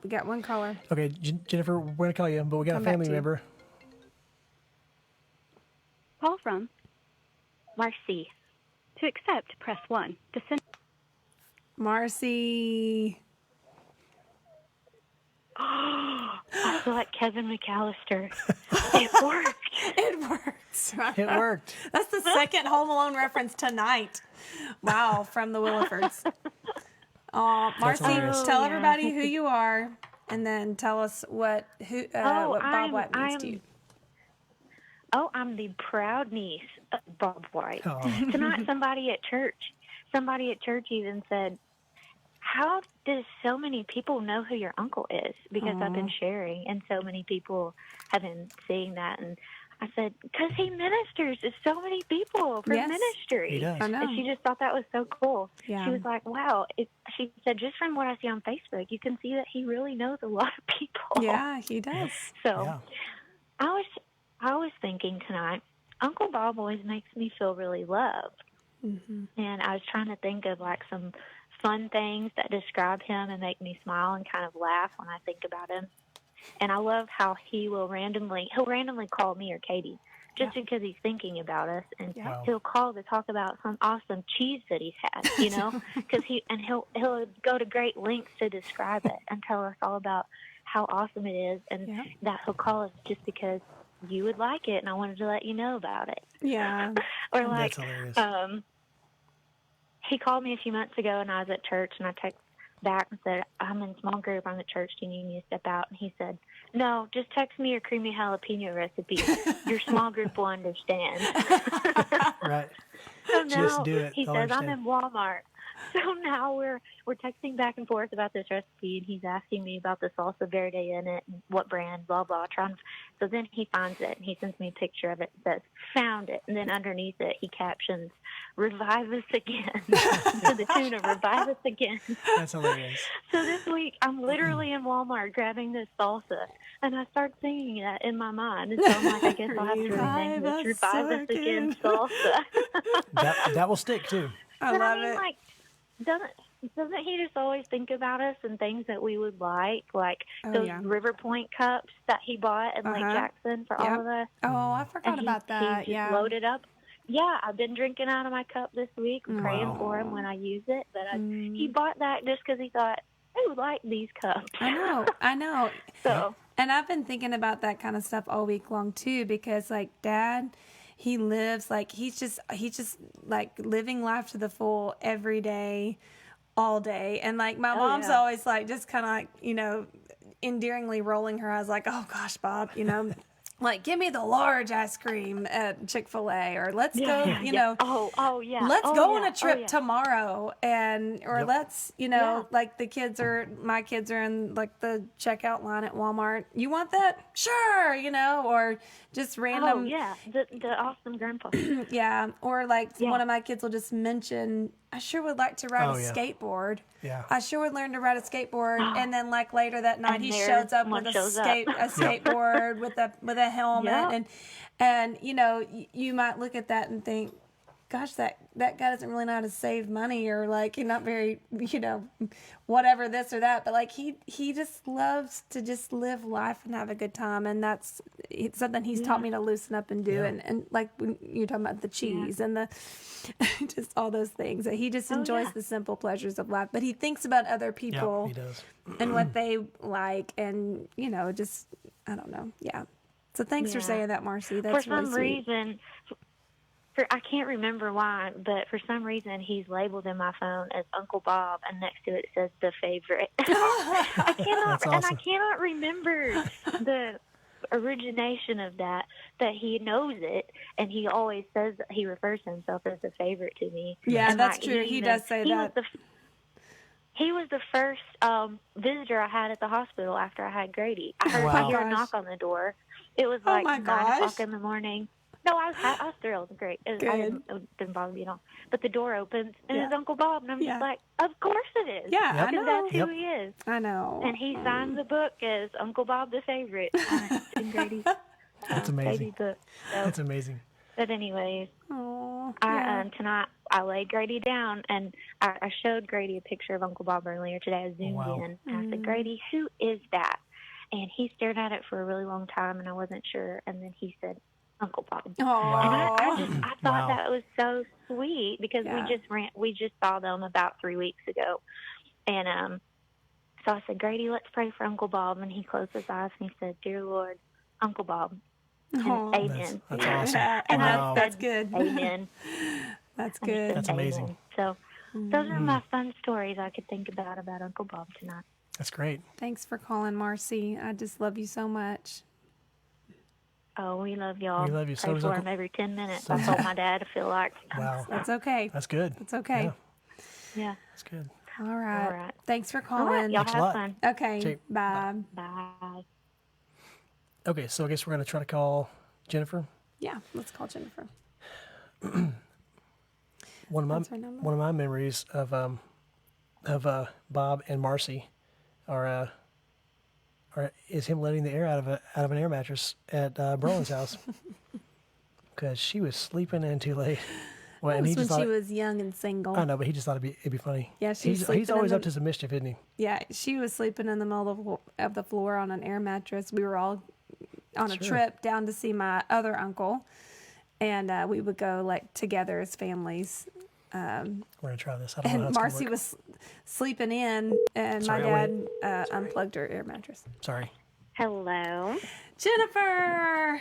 we got one caller. Okay, Jennifer, we're gonna call you, but we got Come a back family to you. member. Call from Marcy. To accept, press 1. To send Marcy. I feel like Kevin McAllister. It worked. It works. It worked. That's the second Home Alone reference tonight. Wow, from the Willifords. Marcy, hilarious. tell yeah. everybody who you are, and then tell us what Bob White means to you. Oh, I'm the proud niece of Bob White. Oh. Tonight, somebody at church even said, how does so many people know who your uncle is? Because I've been sharing, and so many people have been seeing that. And I said, because he ministers to so many people for Yes, ministry. he does. I know. And she just thought that was so cool. Yeah. She was like, wow. She said, just from what I see on Facebook, you can see that he really knows a lot of people. Yeah, he does. So Yeah. I was thinking tonight, Uncle Bob always makes me feel really loved. Mm-hmm. And I was trying to think of like some fun things that describe him and make me smile and kind of laugh when I think about him. And I love how he'll randomly call me or Katie just because he's thinking about us, and Wow. he'll call to talk about some awesome cheese that he's had, you know, because he'll go to great lengths to describe it and tell us all about how awesome it is, and Yeah. that he'll call us just because you would like it, and I wanted to let you know about it. Yeah. Or like, That's hilarious. he called me a few months ago, and I was at church, and I texted back and said, I'm in small group, I'm at church, do you need me to step out? And he said, no, just text me your creamy jalapeno recipe. Your small group will understand. Right. So Just now do it. he They'll says, I'm understand. in Walmart. So now we're texting back and forth about this recipe, and he's asking me about the salsa verde in it and what brand, blah, blah. So then he finds it, and he sends me a picture of it and says, found it. And then underneath it, he captions, revive us again, to the tune of revive us again. That's hilarious. So this week, I'm literally in Walmart grabbing this salsa, and I start singing that in my mind. And so I'm like, I guess I'll have to rename this Revive Us Again salsa. That will stick too. I But love I mean, it. like, doesn't he just always think about us and things that we would like Oh, those yeah. River Point cups that he bought in Lake Uh-huh. Jackson for Yep. all of us? Oh, I forgot And about that. He's just Yeah. loaded up. Yeah, I've been drinking out of my cup this week and praying Wow. for him when I use it. But Mm. he bought that just because he thought, I would like these cups. I know. So, And I've been thinking about that kind of stuff all week long too, because like Dad, he lives like he's just like living life to the full every day, all day. And like my mom's yeah. always like just kind of like, you know, endearingly rolling her eyes like, oh gosh, Bob, you know, like give me the large ice cream at Chick-fil-A, or let's go, you know. Oh yeah. Let's Oh, go yeah. on a trip Oh, yeah. tomorrow, or Yep. let's, you know, Yeah. like my kids are in like the checkout line at Walmart. You want that? Sure, you know, or just random. Oh yeah, the awesome grandpa. Yeah, or like Yeah. one of my kids will just mention, I sure would like to ride Oh, a yeah. skateboard. Yeah. I sure would learn to ride a skateboard. And then like later that night And he there's shows up one with shows up. a skateboard with a helmet. Yeah. And you know, you might look at that and think, gosh, that guy doesn't really know how to save money, or like he's not very, you know, whatever this or that. But like he just loves to just live life and have a good time, and it's something he's taught me to loosen up and do. Yeah. And like when you're talking about the cheese and the just all those things, that he just enjoys yeah. the simple pleasures of life. But he thinks about other Yeah, people he does. and what they like, and you know, just I don't know, yeah. So thanks for Yeah. saying that, Marcy. For That's some really sweet. reason, I can't remember why, but for some reason he's labeled in my phone as Uncle Bob, and next to it says the favorite. I cannot, That's awesome. and I cannot remember the origination of that he knows it, and he always says he refers to himself as the favorite to me. Yeah, And, that's like, true. He does say that. He was the first visitor I had at the hospital after I had Grady. I heard Wow. I hear a Gosh. knock on the door. It was Oh like my 9 gosh. o'clock in the morning. No, I was thrilled. Great. It didn't bother me at all. But the door opens, and it's Yeah. Uncle Bob, and I'm Yeah. just like, of course it is. Yeah, Yep. I Because know. that's who Yep. he is. I know. And he signed the book as Uncle Bob the Favorite in Grady's That's baby amazing. book. So, That's amazing. but anyways, Aw, I yeah. tonight I laid Grady down, and I showed Grady a picture of Uncle Bob earlier today. I zoomed Wow. in, and I said, Grady, who is that? And he stared at it for a really long time, and I wasn't sure. And then he said, Uncle Bob. Oh, I thought Wow. that was so sweet because Yeah. we just saw them about 3 weeks ago, and so I said, Grady, let's pray for Uncle Bob, and he closed his eyes and he said, Dear Lord, Uncle Bob, and Aw. Amen. That's awesome. And Wow. I That's said, good. Amen. That's And he good. said, That's amazing. Amen. So those are my fun stories I could think about Uncle Bob tonight. That's great. Thanks for calling, Marcy. I just love you so much. Oh, we love y'all. We love you. So Pray does for Uncle- him every 10 minutes. so I does- told my dad to feel like. Wow. That's okay. That's good. That's okay. Yeah, Yeah. that's good. All right. All right. Thanks for All right. calling. Y'all Thanks a have lot. fun. Okay. Okay. Bye. Bye. Okay, so I guess we're going to try to call Jennifer. Yeah, let's call Jennifer. One her number. of my memories of Bob and Marcy is him letting the air out of an air mattress at Berlin's house because she was sleeping in too late. Well, That and he was just when thought she was young and single. I know, but he just thought it'd be funny. Yeah, she was he's sleeping always in up the- to some mischief, isn't he? Yeah, she was sleeping in the middle of the floor on an air mattress. We were all on a Sure. trip down to see my other uncle, and we would go like together as families. We're gonna try this. I don't know how And it's gonna Marcy work. was sleeping in, and Sorry, my I'll dad unplugged her air mattress. Sorry. Hello. Jennifer!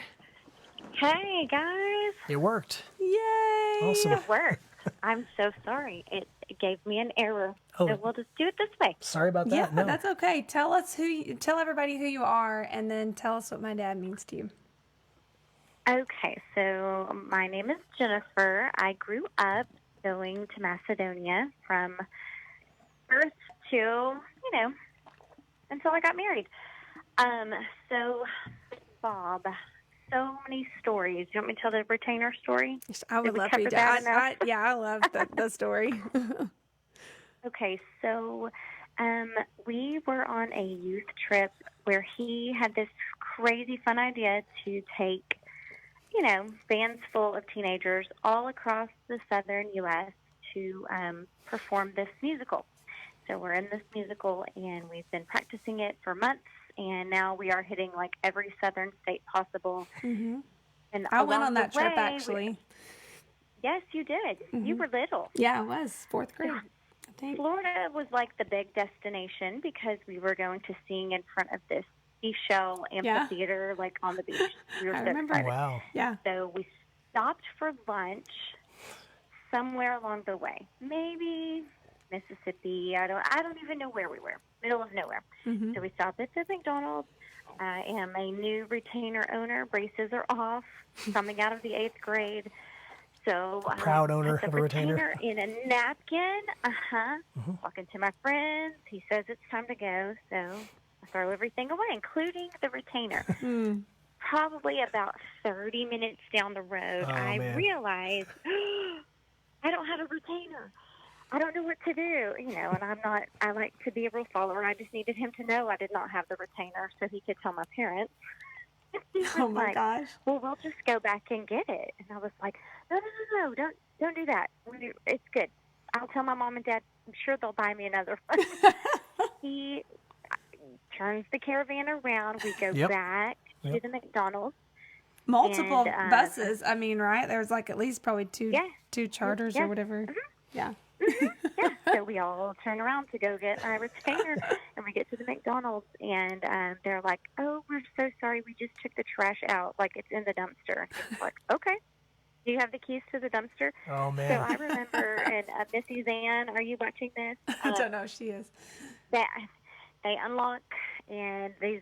Hey, guys. It worked. Yay! Awesome. It worked. I'm so sorry. It gave me an error. Oh. So we'll just do it this way. Sorry about that. Yeah, No. that's okay. Tell everybody who you are, and then tell us what my dad means to you. Okay, so my name is Jennifer. I grew up going to Macedonia from birth to, until I got married. So, Bob, so many stories. You want me to tell the retainer story? I would Did we love for you cover to. that enough? I love the story. Okay, so we were on a youth trip where he had this crazy fun idea to take, vans full of teenagers all across the southern U.S. to perform this musical. So we're in this musical, and we've been practicing it for months, and now we are hitting like every southern state possible. hmm And I went along on that the trip way, actually. yes, you did. You were little. Yeah, it was 4th grade. I think. Florida was like the big destination because we were going to sing in front of this seashell amphitheater, like on the beach. We were I so remember. excited. Wow. Yeah. So we stopped for lunch somewhere along the way, maybe Mississippi. I don't even know where we were. Middle of nowhere. Mhm. So we stopped at the McDonald's. I am a new retainer owner. Braces are off. Coming out of the 8th grade. So Proud owner put of the a retainer. in a napkin. Talking to my friends. He says it's time to go. So I throw everything away, including the retainer. Mm. Probably about 30 minutes down the road, Oh, I man. realized I don't have a retainer. I don't know what to do, and I like to be a rule follower. I just needed him to know I did not have the retainer so he could tell my parents. And he was Oh my like, gosh. well, we'll just go back and get it. And I was like, no, don't do that. It's good. I'll tell my mom and dad. I'm sure they'll buy me another one. He turns the caravan around. We go Yep. back to Yep. the McDonald's. Multiple And, buses. I mean, right? There was like at least probably two Yeah. two charters Yeah. or whatever. Yeah. Yeah, so we all turn around to go get our retainer, and we get to the McDonald's, and they're like, "Oh, we're so sorry. We just took the trash out. Like it's in the dumpster." And it's like, "Okay, do you have the keys to the dumpster?" Oh So man. I remember, and Missy Zan, are you watching this? I don't know if she is. That they unlock, and these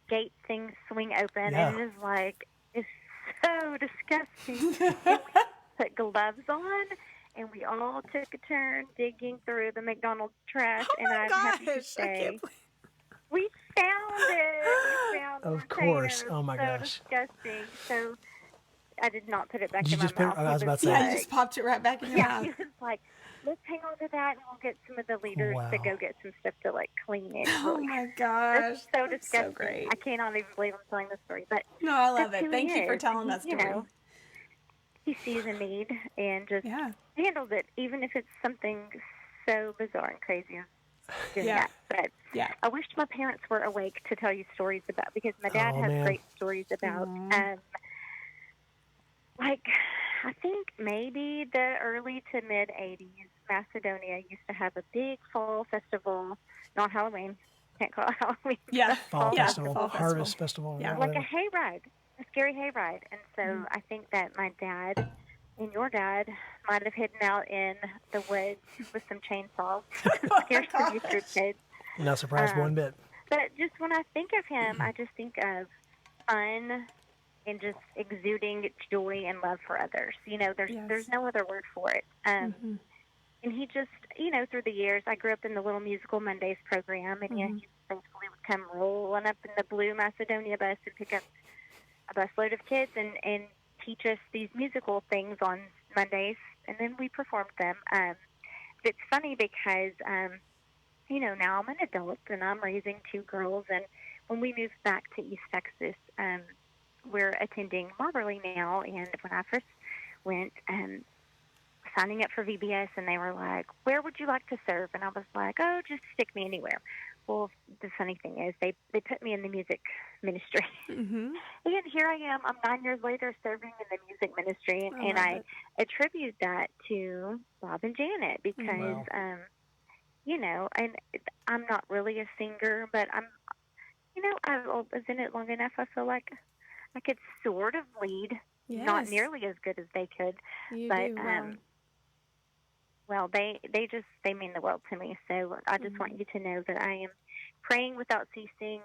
gate things swing open, Yeah. and it is like it's so disgusting. And we put gloves on. And we all took a turn digging through the McDonald's trash, and I'm happy to I say can't believe. we found it. We found the Of course. retainer. Oh, my So gosh. disgusting. So I did not put it back Did in you my just put it- mouth. I was He about to say. Yeah, you like- just popped it right back in your yeah, he mouth. was like, let's hang on to that, and we'll get some of the leaders Wow. to go get some stuff to like clean it. Oh my gosh. It's so That's disgusting. so great. I cannot even believe I'm telling this story, but No, I love that's it. who Thank he you for is. telling And that he, story. He sees a need and just Yeah. handles it, even if it's something so bizarre and crazy as doing Yeah. that. But Yeah. I wished my parents were awake to tell you stories about, because my dad Oh, has man. great stories about like, I think maybe the early to mid 80s, Macedonia used to have a big fall festival, not Halloween. Can't call it Halloween. Yeah. Fall Yeah, festival, fall festival. harvest festival. Yeah. Like a whatever. hayride, a scary hayride. And so I think that my dad and your dad might have hidden out in the woods with some chainsaws to scare some future kids. Not surprised one bit. But just when I think of him, I just think of fun and just exuding joy and love for others. You know, there's no other word for it. And he just, you know, through the years, I grew up in the Little Musical Mondays program, and he basically would come rolling up in the blue Macedonia bus and pick up a busload of kids and teach us these musical things on Mondays, and then we performed them. It's funny because, you know, now I'm an adult and I'm raising 2 girls, and when we moved back to East Texas, we're attending Marbury now, and when I first went, signing up for VBS, and they were like, where would you like to serve? And I was like, oh, just stick me anywhere. Well, the funny thing is they put me in the music ministry. And here I am. I'm 9 years later serving in the music ministry, and I attribute that to Bob and Janet because, you know, and I'm not really a singer, but I'm, you know, I was in it long enough. I feel like I could sort of lead, not nearly as good as they could, but well, they mean the world to me. So I just want you to know that I am praying without ceasing.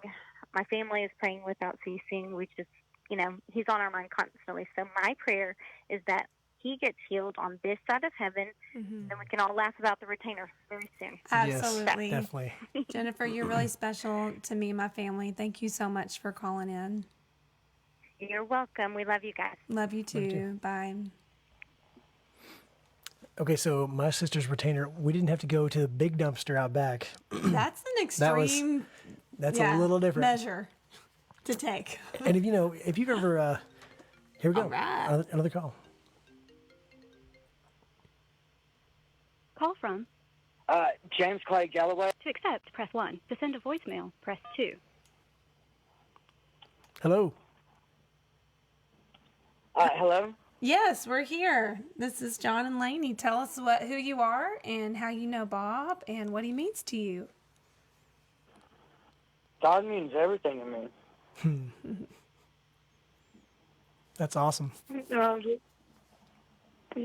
My family is praying without ceasing. We just, you know, he's on our mind constantly. So my prayer is that he gets healed on this side of heaven, and we can all laugh about the retainer very soon. Absolutely. Yes, definitely. Jennifer, you're really special to me and my family. Thank you so much for calling in. You're welcome. We love you guys. Love you too. Bye. Okay, so my sister's retainer, we didn't have to go to the big dumpster out back. That's an extreme That's a little different. measure to take. And if you've ever, here we go. All right. Another call. Call from. James Clay Galloway. To accept, press 1. To send a voicemail, press 2. Hello. Hello? Yes, we're here. This is John and Lainey. Tell us who you are and how you know Bob and what he means to you. God means everything to me. That's awesome. Did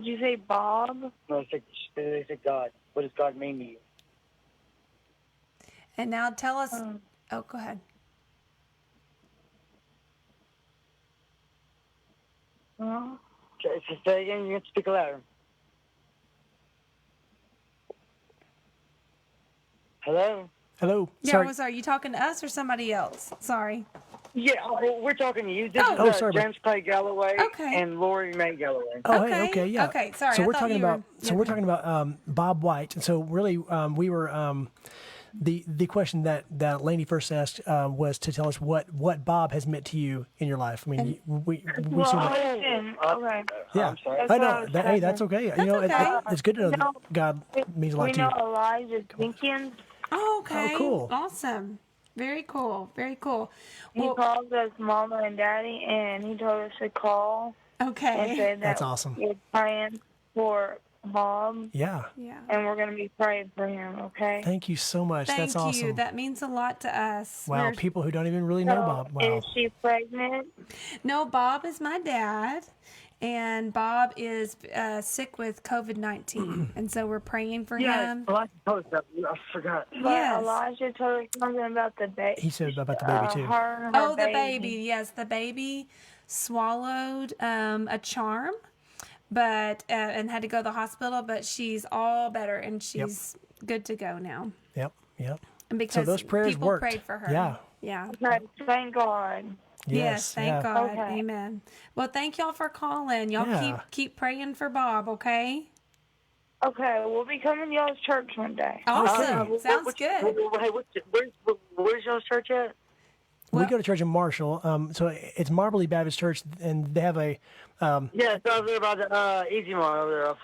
you say Bob? No, they said God. What does God mean to you? And now tell us. Oh, go ahead. Just say again, you have to speak louder. Hello? Hello. Yeah, Sorry. are you talking to us or somebody else? Sorry. Yeah, well, we're talking to you. This Oh. is sorry, James Clay Galloway Okay. and Lori Mae Galloway. Oh, Okay. hey, okay, yeah. Okay, sorry, So I we're thought talking you were- about we're talking about Bob White, and so really we were the question that Lainey first asked was to tell us what Bob has meant to you in your life. I mean, we Well, seem I like, understand. Okay. yeah. I'm sorry. That's I what I know. was Hey, that's asking. okay. That's okay. It's good to know No, that God means a lot We to know you. Elijah Jenkins. Oh, okay. Oh, cool. Awesome. Very cool. Very cool. He Well, called us Mama and Daddy, and he told us to call and okay. say that That's awesome. we're praying for Bob, Yeah. Yeah. and we're going to be praying for him, okay? Thank you so much. Thank That's awesome. you. That means a lot to us. Wow, We're- people who don't even really know Bob. Wow. Is she pregnant? No, Bob is my dad, and Bob is sick with COVID-19, and so we're praying for him. Elijah told us that. I forgot. But Yes. Elijah told us something about the baby. He said about the baby too. Her and her Oh, the baby. Yes, the baby swallowed a charm, but and had to go to the hospital. But she's all better, and she's good to go now. Yep. And because those prayers people worked. prayed for her. Yeah. Yeah. Okay, thank God. Yes, thank yeah. God. Okay. Amen. Well, thank y'all for calling. Y'all Yeah. keep praying for Bob, okay? Okay, we'll be coming to y'all's church one day. Awesome. Sounds good. Hey, where's y'all's church at? We Well- go to church in Marshall. So it's Marbley Baptist Church, and they have a Yeah, it's over there by the Easy Mart over there off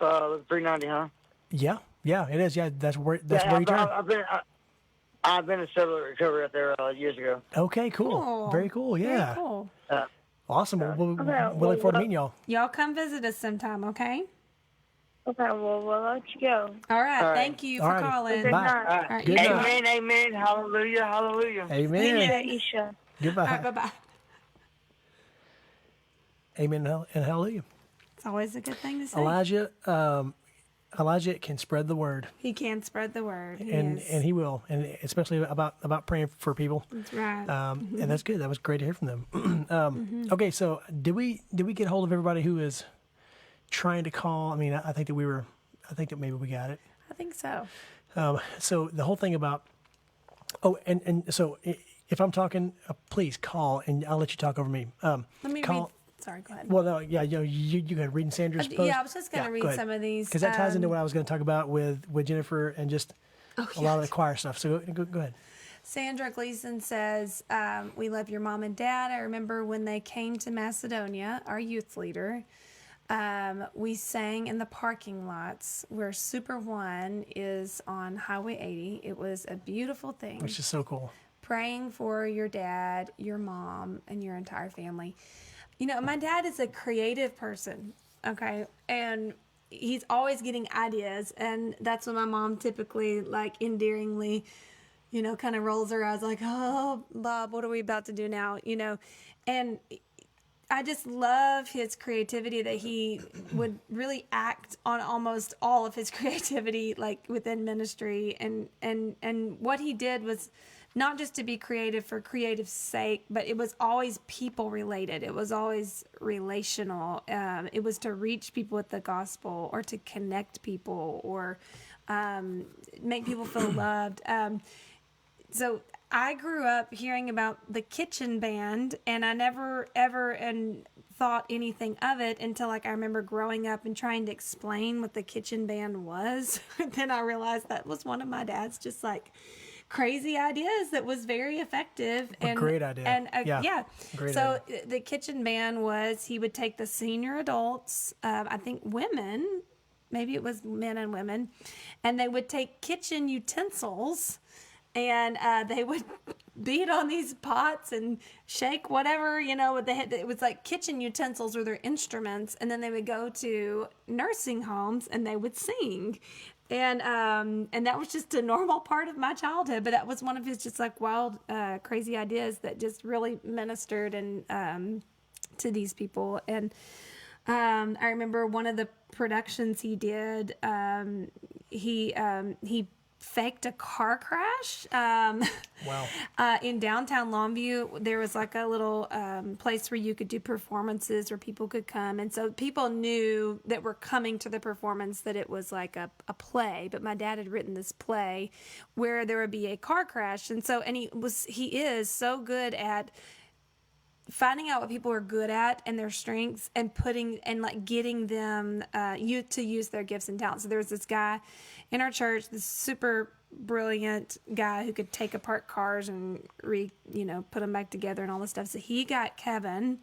390, huh? yeah, it is. Yeah, that's where you turn. I've been a cellular recovery out there years ago. Okay, cool. Cool. Very cool. Yeah. Very cool. Awesome. We'll Okay, look forward to well, meeting y'all. Y'all come visit us sometime, okay? Okay, well, we'll let you go. All right. All right. Thank you All for righty. calling. Good Bye. night. All right. All right, Good you too. night. Amen, amen, hallelujah, hallelujah. Amen. Appreciate you, Sha. Goodbye. All right, bye-bye. Amen and hallelujah. It's always a good thing to say. Elijah can spread the word, He can spread the word. He and is. he will, and especially about praying for people. That's right. And that's good. That was great to hear from them. Okay, so did we get hold of everybody who is trying to call? I mean, I think that maybe we got it. I think so. So the whole thing about and so if I'm talking, please call, and I'll let you talk over me. Let me call, read. Sorry, go ahead. Well, no, yeah, you go ahead. Reading Sandra's post. Yeah, I was just going to read some of these. because that ties into what I was going to talk about with Jennifer and just a lot of the choir stuff. So go ahead. Sandra Gleason says, we love your mom and dad. I remember when they came to Macedonia, our youth leader. We sang in the parking lots where Super One is on Highway 80. It was a beautiful thing. Which is so cool. Praying for your dad, your mom, and your entire family. You know, my dad is a creative person, okay? And he's always getting ideas. And that's when my mom typically, like, endearingly, you know, kind of rolls her eyes like, oh, Bob, what are we about to do now? You know, and I just love his creativity, that he would really act on almost all of his creativity, like within ministry. And what he did was not just to be creative for creative sake, but it was always people related. It was always relational. It was to reach people with the gospel, or to connect people, or make people feel loved. So I grew up hearing about the kitchen band, and I never ever thought anything of it until, like, I remember growing up and trying to explain what the kitchen band was. Then I realized that was one of my dad's just like crazy ideas that was very effective. And great idea. And yeah. Great So idea. the kitchen band was, he would take the senior adults, I think women, maybe it was men and women, and they would take kitchen utensils, and they would beat on these pots and shake whatever, you know, it was like kitchen utensils were their instruments. And then they would go to nursing homes and they would sing. And that was just a normal part of my childhood. But that was one of his just like wild, crazy ideas that just really ministered and to these people. And I remember one of the productions he did, he faked a car crash. Wow. In downtown Longview, there was like a little place where you could do performances where people could come. And so people knew that were coming to the performance that it was like a play. But my dad had written this play where there would be a car crash. And so, and he is so good at finding out what people are good at and their strengths, and getting them to use their gifts and talents. So there was this guy in our church, this super brilliant guy who could take apart cars and put them back together and all this stuff. So he got Kevin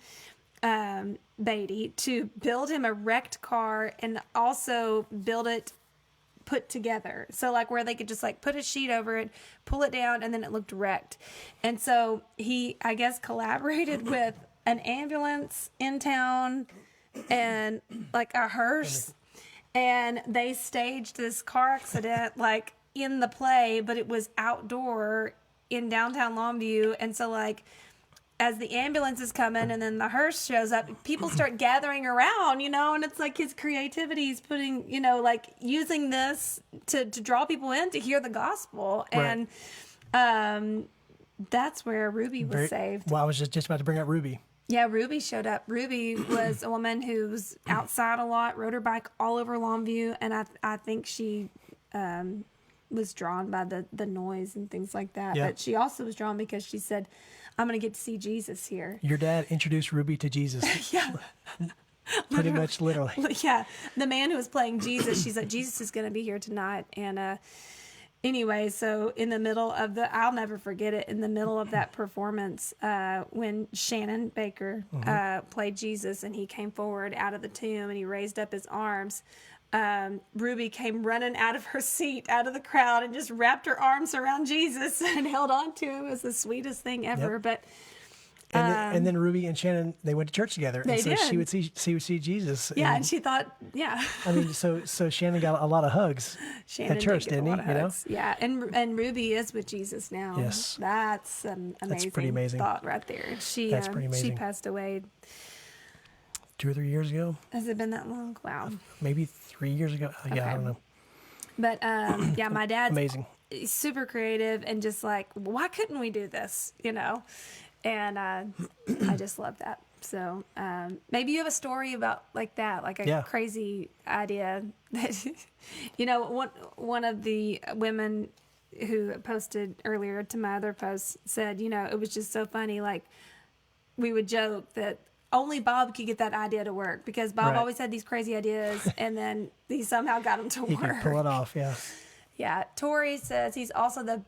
Beatty to build him a wrecked car and also build it put together. So like where they could just like put a sheet over it, pull it down, and then it looked wrecked. And so he, I guess, collaborated with an ambulance in town and like a hearse, and they staged this car accident like in the play, but it was outdoor in downtown Longview. And so like as the ambulance is coming and then the hearse shows up, people start gathering around, and it's like his creativity is putting, like using this to draw people in to hear the gospel. Right. And that's where Ruby was saved. Well, I was just about to bring up Ruby. Yeah, Ruby showed up. Ruby was a woman who was outside a lot, rode her bike all over Longview, and I think she was drawn by the noise and things like that. Yeah. But she also was drawn because she said, I'm going to get to see Jesus here. Your dad introduced Ruby to Jesus. Yeah. Pretty much literally. Yeah. The man who was playing Jesus, she's like, Jesus is going to be here tonight. And anyway, so in the middle of I'll never forget it, in the middle of that performance, when Shannon Baker played Jesus and he came forward out of the tomb and he raised up his arms, Ruby came running out of her seat, out of the crowd, and just wrapped her arms around Jesus and held on to him. It was the sweetest thing ever. Yep. But And then Ruby and Shannon, they went to church together. They and so she did. would see Jesus. Yeah, and she thought, yeah. I mean, so Shannon got a lot of hugs Shannon at church, did get a didn't lot he? of You know? hugs. Yeah, and Ruby is with Jesus now. Yes. That's an amazing, pretty amazing. thought right there. That's pretty She amazing. passed away. 2 or 3 years ago, Has it been that long? Wow. maybe 3 years ago. Yeah, I Okay. don't know. But yeah, my dad's Amazing. super creative and just like, why couldn't we do this? You know, and I just love that. So maybe you have a story about like that, like a Yeah. crazy idea that, you know, one of the women who posted earlier to my other post said, you know, it was just so funny. Like we would joke that only Bob could get that idea to work because Bob Right. always had these crazy ideas and then he somehow got them to He work. can pull it off. Yeah. Yeah, Tori says he's also the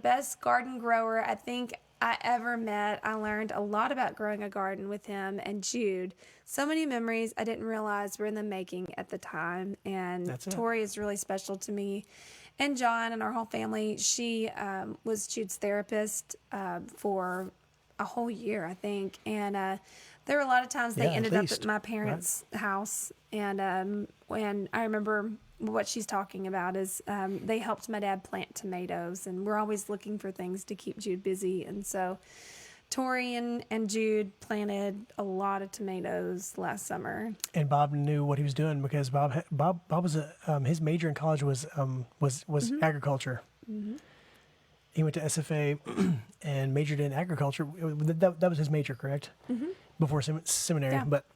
best garden grower I think I ever met. I learned a lot about growing a garden with him and Jude. So many memories I didn't realize were in the making at the time. And That's it. Tori is really special to me and John and our whole family. She was Jude's therapist for a whole year, I think. And there were a lot of times they Yeah, at ended up least. at my parents' house. And when I remember what she's talking about is they helped my dad plant tomatoes, and we're always looking for things to keep Jude busy. And so Tori and Jude planted a lot of tomatoes last summer. And Bob knew what he was doing because Bob was his major in college was Mm-hmm. agriculture. He went to SFA and majored in agriculture. That was his major, correct? Before seminary. Yeah. But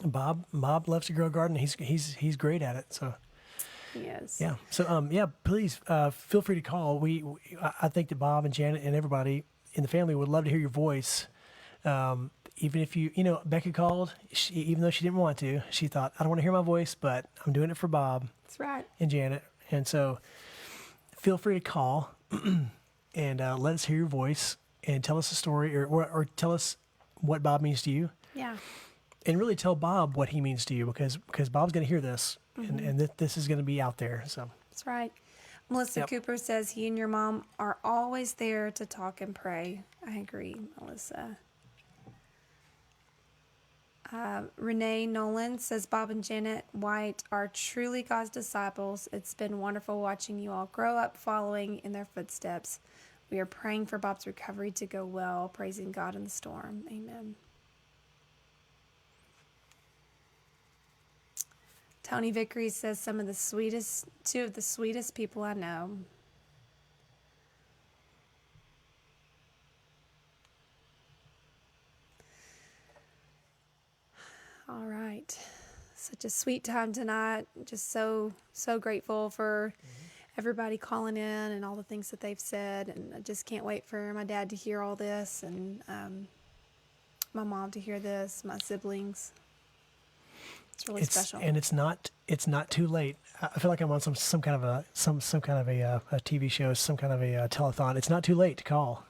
Bob loves to grow a garden. He's great at it. So Yes. yeah. So please feel free to call. I think that Bob and Janet and everybody in the family would love to hear your voice. Even if Becca called, even though she didn't want to, she thought, I don't want to hear my voice, but I'm doing it for Bob That's right. and Janet. And so feel free to call and let us hear your voice and tell us a story or tell us what Bob means to you. Yeah. And really tell Bob what he means to you because Bob's going to hear this and this is going to be out there. So That's right. Melissa Yep. Cooper says he and your mom are always there to talk and pray. I agree, Melissa. Renee Nolan says Bob and Janet White are truly God's disciples. It's been wonderful watching you all grow up following in their footsteps. We are praying for Bob's recovery to go well, praising God in the storm. Amen. Tony Vickery says two of the sweetest people I know. All right. Such a sweet time tonight. Just so grateful for everybody calling in and all the things that they've said. And I just can't wait for my dad to hear all this and my mom to hear this, my siblings. It's really special. And it's not too late. I feel like I'm on some kind of a TV show, some kind of a telethon. It's not too late to call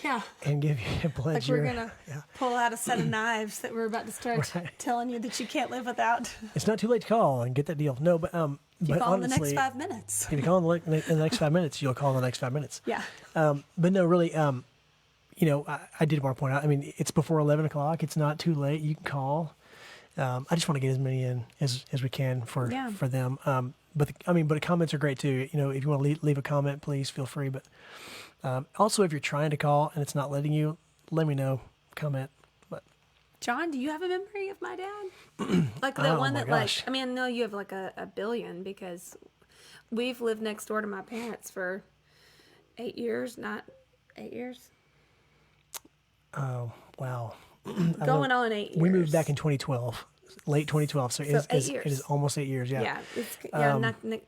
Yeah. and give you a pledge. Like we're going to pull out a set of knives that we're about to start Right. telling you that you can't live without. It's not too late to call and get that deal. No, but You but call in the honestly, next 5 minutes. if you call in the next 5 minutes, you'll call in the next 5 minutes. Yeah. But no, really, I did want to point out. I mean, it's before 11 o'clock. It's not too late. You can call. I just want to get as many in as we can for them. But the comments are great too. You know, if you want to leave a comment, please feel free. But also, if you're trying to call and it's not letting you, let me know. Comment. But John, do you have a memory of my dad? Like the Oh, one my that gosh. I know you have like a billion because we've lived next door to my parents for 8 years, not 8 years. oh wow, Going on 8 years. we moved back in 2012, late 2012. So, So 8 it years. is almost 8 years. Yeah. Yeah, it's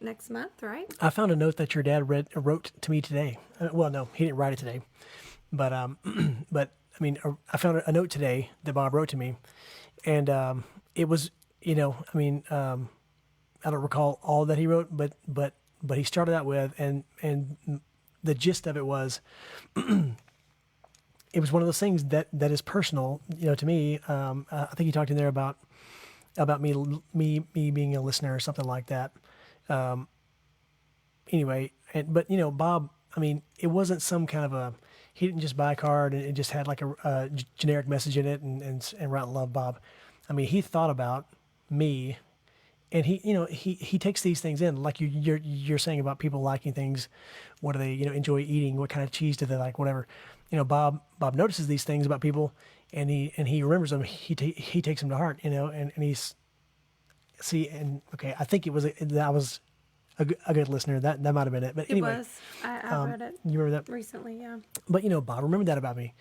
next month, right? I found a note that your dad wrote to me today. Well, no, he didn't write it today, but I found a note today that Bob wrote to me, and it was, I don't recall all that he wrote, but he started out with, and the gist of it was, it was one of those things that is personal, to me. I think he talked in there about me being a listener or something like that. Anyway, but Bob, it wasn't some kind of he didn't just buy a card and it just had like a generic message in it and write love Bob. I mean, he thought about me, and he takes these things in, like you're saying about people liking things. What do they enjoy eating? What kind of cheese do they like? Whatever. Bob notices these things about people, and he remembers them. He takes them to heart. And he's okay. I think that was a good listener. That might have been it. But anyway, It was. I read it you remember that recently, yeah. But Bob remembered that about me,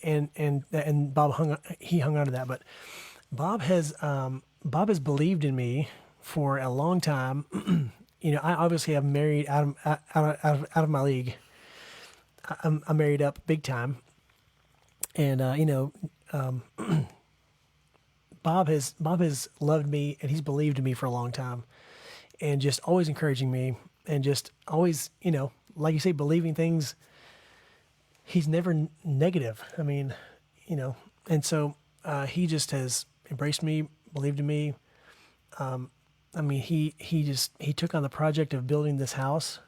and Bob hung on to that. But Bob has believed in me for a long time. I obviously am married out of my league. I'm married up big time, and Bob has loved me, and he's believed in me for a long time, and just always encouraging me, and just always like you say, believing things. He's never negative. I mean, and so he just has embraced me, believed in me. I mean, he took on the project of building this house.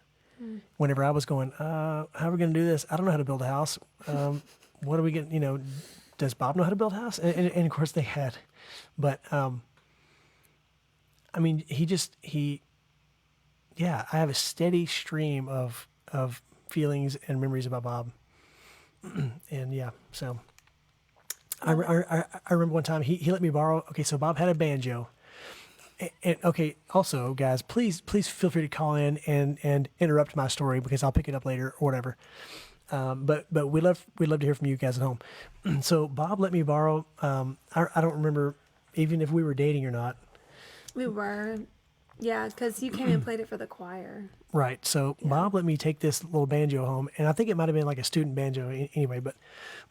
Whenever I was going, how are we going to do this? I don't know how to build a house. What are we getting? Does Bob know how to build a house? And of course they had, but I mean, I have a steady stream of feelings and memories about Bob. And yeah, so I remember one time he let me borrow. Okay, so Bob had a banjo. And okay, also guys, please feel free to call in and interrupt my story, because I'll pick it up later or whatever. But we'd love to hear from you guys at home. So Bob let me borrow. I don't remember even if we were dating or not. We were. Yeah, because you came and played it for the choir. Right. So Bob let me take this little banjo home, and I think it might have been like a student banjo anyway. But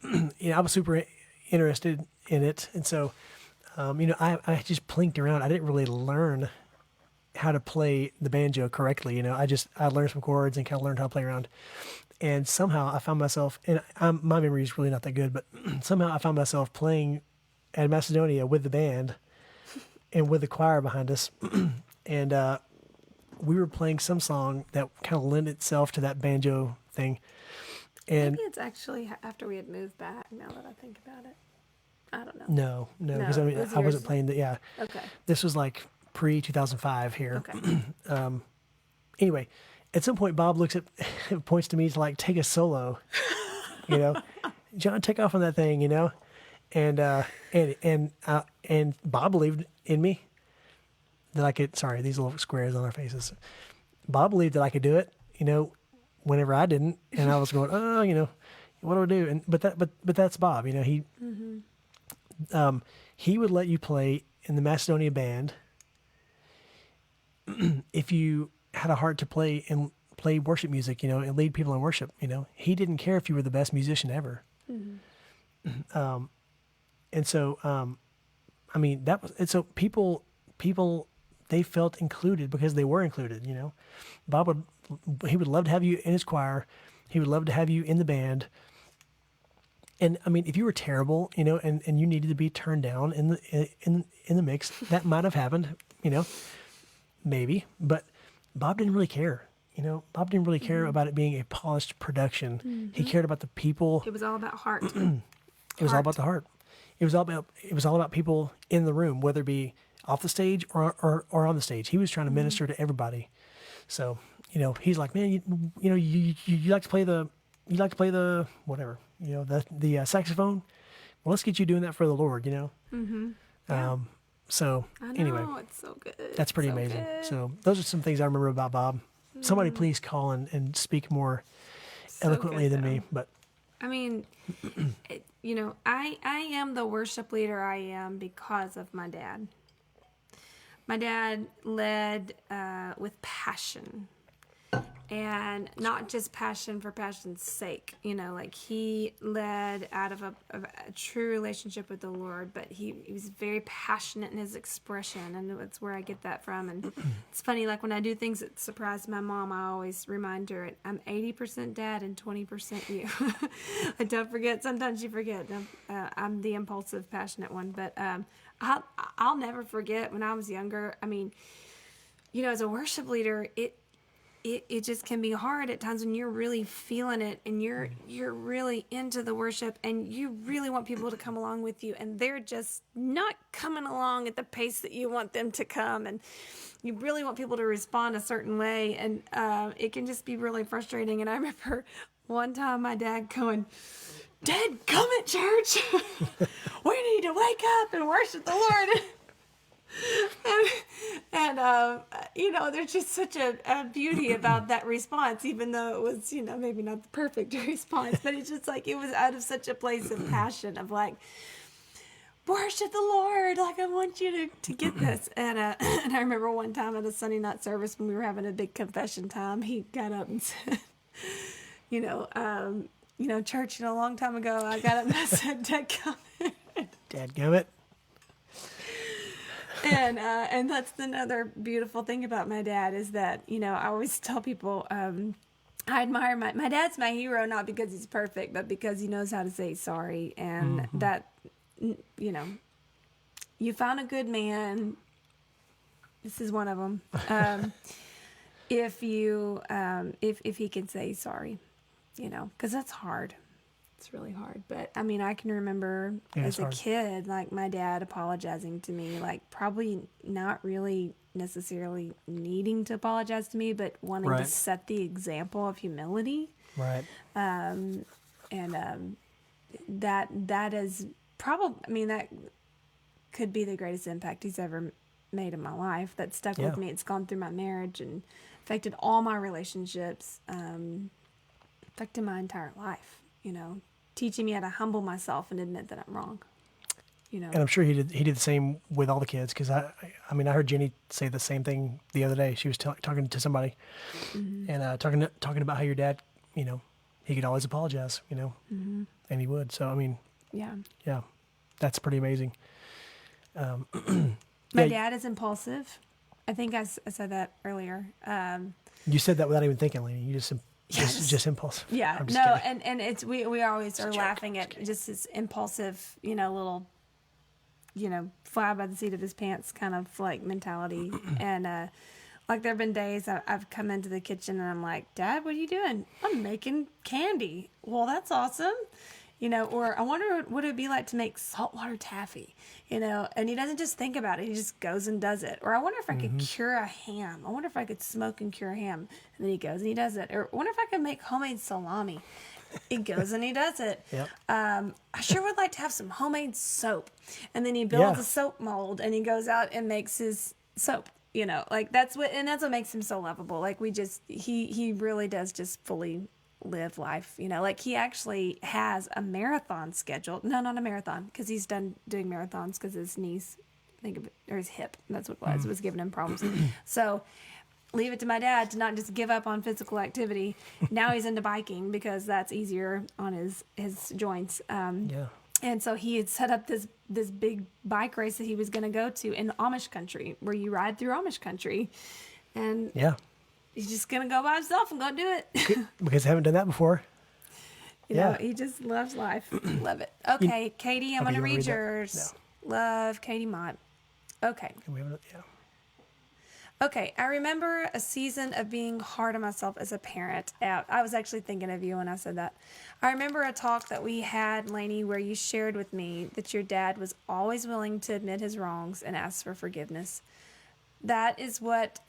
I was super interested in it, and so I just plinked around. I didn't really learn how to play the banjo correctly. I learned some chords and kind of learned how to play around. And somehow I found myself, and my memory is really not that good, but somehow I found myself playing at Macedonia with the band and with the choir behind us. And we were playing some song that kind of lent itself to that banjo thing. And Maybe it's actually after we had moved back, now that I think about it. I don't know. No, because I mean, it was I wasn't yours. playing the, yeah. Okay. This was like pre-2005 here. Okay. Anyway, at some point, Bob points to me to like take a solo, John, take off on that thing, and Bob believed in me that I could, sorry, these little squares on our faces. Bob believed that I could do it, whenever I didn't. And I was going, what do I do? And, but that's Bob, he would let you play in the Macedonia band if you had a heart to play worship music, and lead people in worship. He didn't care if you were the best musician ever. And so, I mean, that was, and so people, they felt included because they were included. Bob he would love to have you in his choir. He would love to have you in the band. And I mean, if you were terrible, and you needed to be turned down in the mix, that might have happened, maybe. But Bob didn't really care. Bob didn't really care about it being a polished production. He cared about the people. It was all about heart. It was all about the heart. It was all about people in the room, whether it be off the stage or on the stage. He was trying to minister to everybody. So, he's like, man, you like to play the whatever, the saxophone. Well, let's get you doing that for the Lord, Yeah. So I know, anyway, it's so good. that's pretty So amazing. good. So those are some things I remember about Bob. Somebody please call and speak more eloquently good, than me, though. but I mean, I am the worship leader I am because of my dad. My dad led with passion, and not just passion for passion's sake. Like he led out of a true relationship with the Lord, but he was very passionate in his expression, and that's where I get that from. And it's funny, like when I do things that surprise my mom, I always remind her, I'm 80% dad and 20% you. I don't forget. Sometimes you forget. I'm the impulsive, passionate one, but I'll never forget when I was younger. I mean, as a worship leader, it just can be hard at times when you're really feeling it and you're really into the worship and you really want people to come along with you and they're just not coming along at the pace that you want them to come, and you really want people to respond a certain way, and it can just be really frustrating. And I remember one time my dad going, "Dad, come at church. We need to wake up and worship the Lord." And you know, there's just such a beauty about that response, even though it was, you know, maybe not the perfect response, but it's just like, it was out of such a place of passion of like, worship the Lord, like I want you to get this. And and I remember one time at a Sunday night service when we were having a big confession time, he got up and said, you know, church, a long time ago, I got up and I said, "Dad, come." Dadgummit. And that's another beautiful thing about my dad is that, you know, I always tell people, I admire my dad's my hero, not because he's perfect, but because he knows how to say sorry. And that, you know, you found a good man. This is one of them. If you, if he can say sorry, you know, because that's hard. It's really hard. But I mean, I can remember as a kid, like my dad apologizing to me, like probably not really necessarily needing to apologize to me, but wanting to set the example of humility. Right. That is probably, I mean, that could be the greatest impact he's ever made in my life. That stuck with me. It's gone through my marriage and affected all my relationships, affected my entire life, you know, teaching me how to humble myself and admit that I'm wrong, you know. And I'm sure he did the same with all the kids, because I mean, I heard Jenny say the same thing the other day. She was talking to somebody and talking about how your dad, you know, he could always apologize, you know, and he would. So, I mean, yeah, that's pretty amazing. My dad is impulsive. I think I said that earlier. You said that without even thinking, Lainey. You just impulsive. Yeah, I'm just no, kidding. and it's we always are laughing at just this impulsive, you know, little, you know, fly by the seat of his pants kind of like mentality. And like there have been days I've come into the kitchen and I'm like, "Dad, what are you doing?" "I'm making candy." "Well, that's awesome." You know, or "I wonder what it would be like to make saltwater taffy," you know, and he doesn't just think about it. He just goes and does it. Or "I wonder if I could cure a ham. I wonder if I could smoke and cure a ham." And then he goes and he does it. Or "I wonder if I could make homemade salami." He goes and he does it. Yep. "I sure would like to have some homemade soap." And then he builds a soap mold and he goes out and makes his soap. You know, like that's what makes him so lovable. Like he really does just fully live life, you know. Like he actually has a marathon scheduled. No, not a marathon, because he's done doing marathons because his knees, I think of it, or his hip, that's what it was giving him problems. So leave it to my dad to not just give up on physical activity. Now he's into biking because that's easier on his joints. And so he had set up this big bike race that he was going to go to in Amish country, where you ride through Amish country, and he's just going to go by himself and go do it. Because I haven't done that before. You know, he just loves life. Love it. Okay, Katie, I'm going to read yours. No. Love, Katie Mott. Okay. Okay, I remember a season of being hard on myself as a parent. I was actually thinking of you when I said that. I remember a talk that we had, Lainey, where you shared with me that your dad was always willing to admit his wrongs and ask for forgiveness. That's what's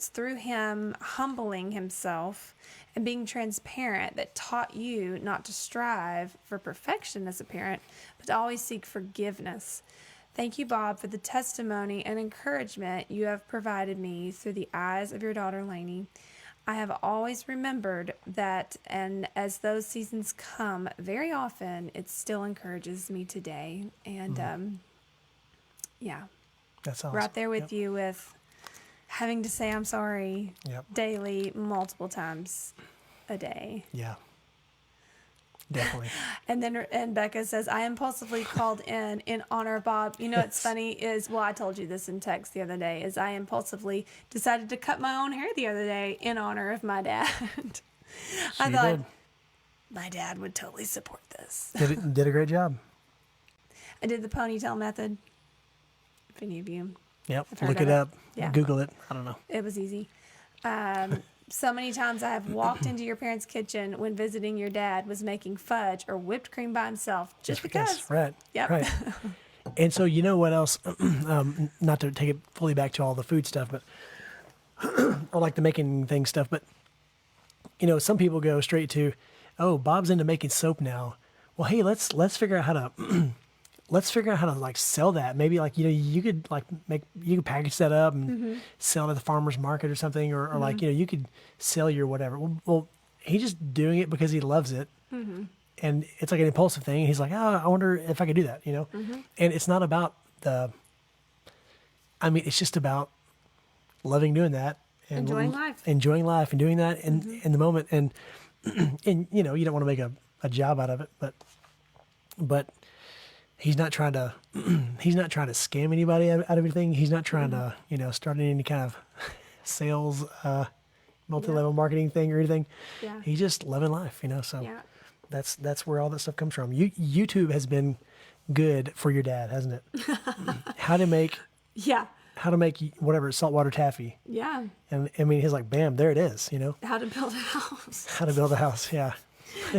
through him humbling himself and being transparent that taught you not to strive for perfection as a parent, but to always seek forgiveness. Thank you, Bob, for the testimony and encouragement you have provided me through the eyes of your daughter, Lainey. I have always remembered that, and as those seasons come, very often it still encourages me today. And that's awesome. Right there with you with having to say I'm sorry daily, multiple times a day. Yeah. Definitely. And Becca says, I impulsively called in honor of Bob. You know, what's funny is, well, I told you this in text the other day, is I impulsively decided to cut my own hair the other day in honor of my dad. I thought, my dad would totally support this. Did a great job. I did the ponytail method. If any of you Yep. I've heard Look of it up. Yeah. Google it. I don't know. It was easy. So many times I have walked into your parents' kitchen when visiting your dad was making fudge or whipped cream by himself just because. Right. Yep. Right. And so you know what else? Not to take it fully back to all the food stuff, but or like the making things stuff, but you know, some people go straight to, oh, Bob's into making soap now. Well, hey, let's figure out how to let's figure out how to like sell that. Maybe like, you know, you could like you could package that up and sell it at the farmer's market or something, or like, you know, you could sell your whatever. Well, he's just doing it because he loves it. And it's like an impulsive thing. He's like, oh, I wonder if I could do that, you know? And it's not about it's just about loving doing that. And enjoying life and doing that in the moment. And, and, you know, you don't want to make a job out of it, but he's not trying to scam anybody out of anything. He's not trying to, you know, start any kind of sales, multi-level marketing thing or anything. Yeah. He's just living life, you know? So Yeah. that's where all that stuff comes from. YouTube has been good for your dad, hasn't it? How to make whatever saltwater taffy. Yeah. And I mean, he's like, bam, there it is, you know? How to build a house. How to build a house, yeah.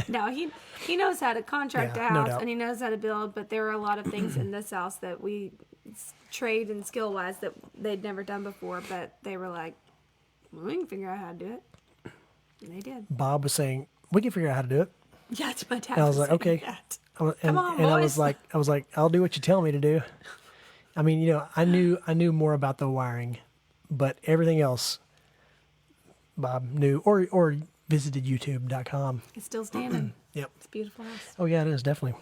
No, he knows how to contract Yeah, a no house doubt. and he knows how to build, but there are a lot of things in this house that we trade and skill wise that they'd never done before, but they were like, well, we can figure out how to do it. And they did. Bob was saying, we can figure out how to do it. Yeah, it's my dad. And I was like, saying okay. that. And I was like, I'll do what you tell me to do. I mean, you know, I knew more about the wiring, but everything else, Bob knew or visited YouTube.com. It's still standing. Yep. It's a beautiful house. Oh yeah, it is definitely.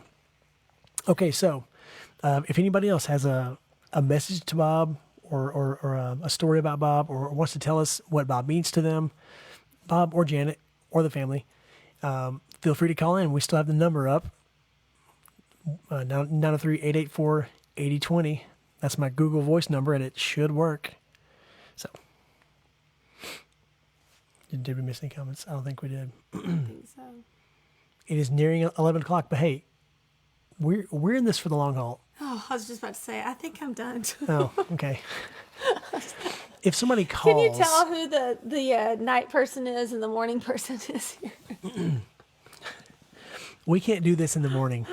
Okay, so if anybody else has a message to Bob or a story about Bob or wants to tell us what Bob means to them, Bob or Janet or the family, feel free to call in. We still have the number up, 903-884-8020. That's my Google Voice number, and it should work. So, did we miss any comments? I don't think we did. I think so. It is nearing 11 o'clock, but hey, we're in this for the long haul. Oh, I was just about to say, I think I'm done. Oh, okay. If somebody calls, Can you tell who the night person is and the morning person is here? we can't do this in the morning.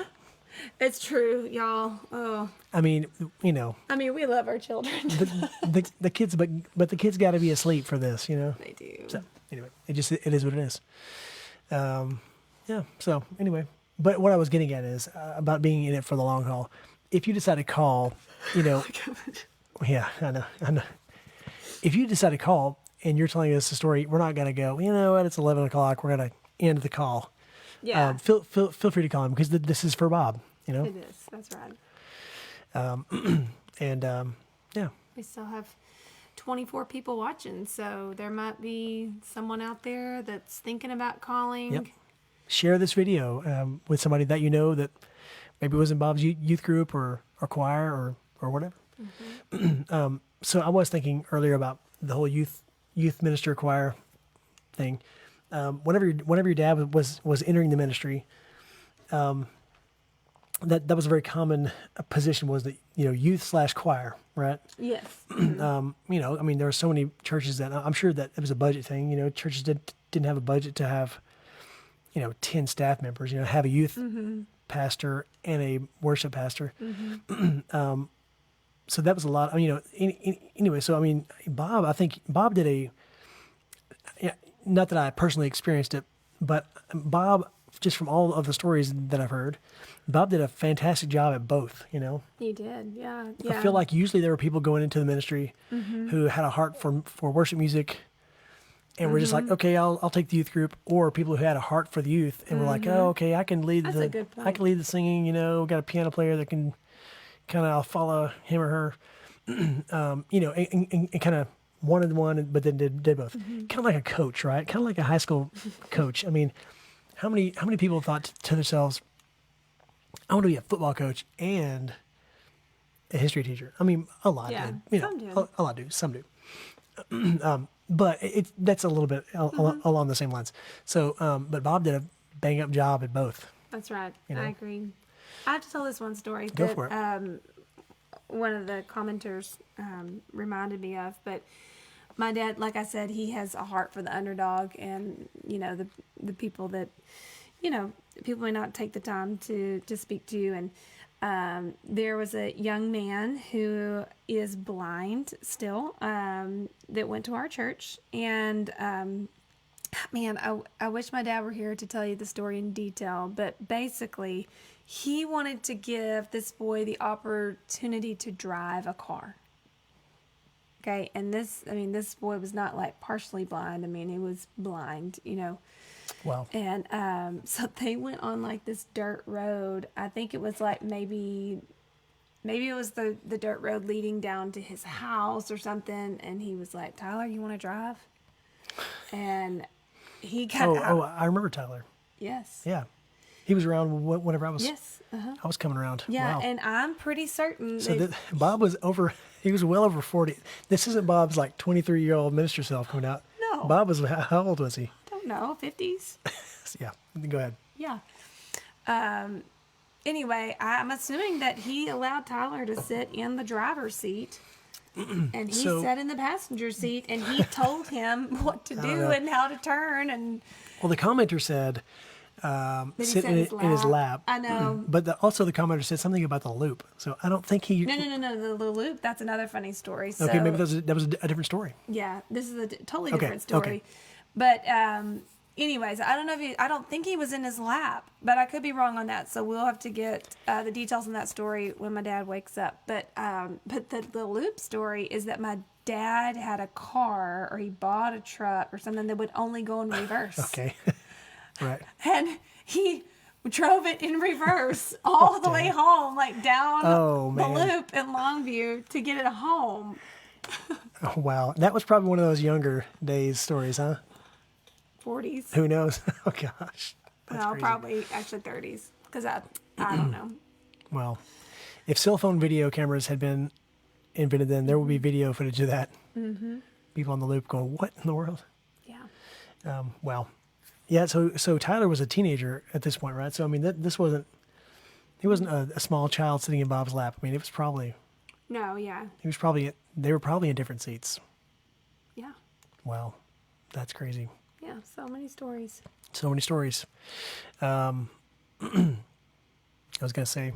It's true, y'all. Oh, I mean, you know, we love our children. the kids, but the kids got to be asleep for this, you know. They do. So anyway, it is what it is. Yeah. So anyway, but what I was getting at is about being in it for the long haul. If you decide to call, you know, yeah, I know. If you decide to call and you're telling us a story, we're not going to go, you know what, it's 11 o'clock. We're going to end the call. Yeah. Feel free to call him because this is for Bob, you know. It is. That's right. Yeah. We still have 24 people watching, so there might be someone out there that's thinking about calling. Yep. Share this video with somebody that you know that maybe was in Bob's youth group or choir or whatever. So I was thinking earlier about the whole youth minister choir thing. Whenever your dad was entering the ministry, that was a very common position, was that, you know, youth/choir, right? Yes. You know, I mean, there are so many churches that I'm sure that it was a budget thing. You know, churches didn't have a budget to have, you know, 10 staff members. You know, have a youth pastor and a worship pastor. So that was a lot. I mean, you know, anyway. So I mean, I think Bob did not that I personally experienced it, but Bob, just from all of the stories that I've heard, Bob did a fantastic job at both, you know. He did, yeah. I feel like usually there were people going into the ministry who had a heart for worship music, and we're just like, okay, I'll take the youth group, or people who had a heart for the youth and were like, oh, okay, I can lead That's a good point. I can lead the singing, you know, got a piano player that can kind of follow him or her, you know, and kind of wanted one, but then did both. Kind of like a coach, right? Kind of like a high school coach. I mean, how many people thought to themselves, I want to be a football coach and a history teacher? I mean, a lot did. You know, some did. A lot do. Some do. But that's a little bit along the same lines. So, but Bob did a bang up job at both. That's right. You know? I agree. I have to tell this one story. Go for it. one of the commenters reminded me of. But my dad, like I said, he has a heart for the underdog, and the people that people may not take the time to speak to you. And there was a young man who is blind still that went to our church, and man, I wish my dad were here to tell you the story in detail, but basically he wanted to give this boy the opportunity to drive a car. Okay, and this boy was not like partially blind. I mean, he was blind, Wow. And so they went on like this dirt road. I think it was like maybe it was the dirt road leading down to his house or something. And he was like, "Tyler, you want to drive?" And he got Oh, I remember Tyler. Yes. Yeah. He was around whenever I was Yes. I was coming around. Yeah, Wow. and I'm pretty certain So that Bob was he was well over 40. This isn't Bob's like 23-year-old minister self coming out. No. Bob was, how old was he? I don't know, 50s. Yeah, go ahead. Yeah. Anyway, I'm assuming that he allowed Tyler to sit in the driver's seat, and he So- sat in the passenger seat, and he told him what to do and how to turn, and Well, the commenter said, then he sit sat in his lap. I know. But also the commenter said something about the loop. So I don't think he. No, the loop. That's another funny story. So, Okay, maybe that was a different story. Yeah, this is a totally Okay, different story. okay. But anyways, I don't know if I don't think he was in his lap, but I could be wrong on that. So we'll have to get the details on that story when my dad wakes up. But the loop story is that my dad had a car, or he bought a truck or something that would only go in reverse. Okay. Right. And he drove it in reverse all the way home, like down Oh, the man. loop in Longview to get it home. Oh, wow. That was probably one of those younger days stories, huh? 40s. Who knows? Oh, gosh. That's Well, crazy. probably actually 30s, because I don't know. Well, if cell phone video cameras had been invented then, there would be video footage of that. Mm-hmm. People on the loop going, what in the world? Yeah. Well, yeah, so Tyler was a teenager at this point, right? So, I mean, he wasn't a small child sitting in Bob's lap. I mean, No, yeah. they were probably in different seats. Yeah. Wow, that's crazy. Yeah, so many stories. So many stories. I was going to say,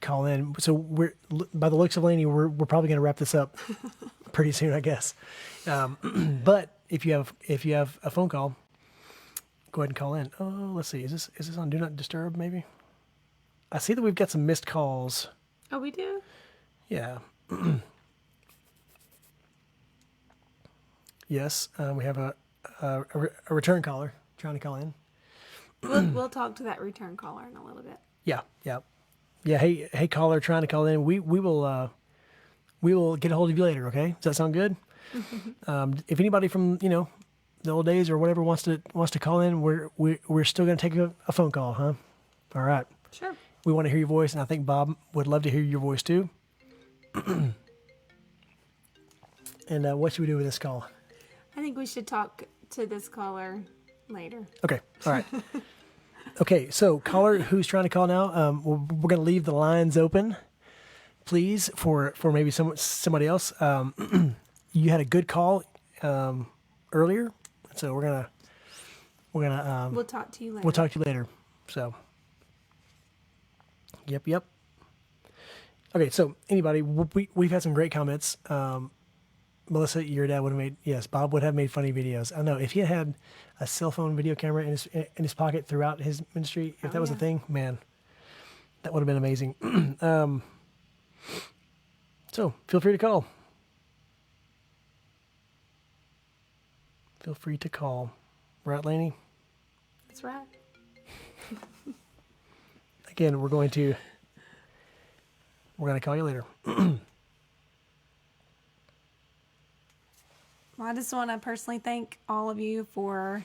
call in. So by the looks of Lainey, we're probably going to wrap this up pretty soon, I guess. But if you have a phone call, go ahead and call in. Oh, let's see. Is this on Do Not Disturb? Maybe. I see that we've got some missed calls. Oh, we do? Yeah. Yes, we have a return caller trying to call in. We'll talk to that return caller in a little bit. Yeah. Hey, caller, trying to call in. We will get a hold of you later. Okay, does that sound good? If anybody from the old days or whatever wants to call in, we're still going to take a phone call, huh? All right. Sure. We want to hear your voice, and I think Bob would love to hear your voice too. And what should we do with this call? I think we should talk to this caller later. Okay. All right. Okay. So, caller who's trying to call now, we're going to leave the lines open, please, for maybe somebody else. You had a good call earlier, so we're gonna We'll talk to you later. we'll talk to you later. So, yep. Okay. So, anybody, we've had some great comments. Melissa, your dad would have Bob would have made funny videos. I know if he had a cell phone video camera in his pocket throughout his ministry, if that was a thing, man, that would have been amazing. So feel free to call. Feel free to call. Right, Lainey? That's right. Again, we're going to call you later. Well, I just want to personally thank all of you for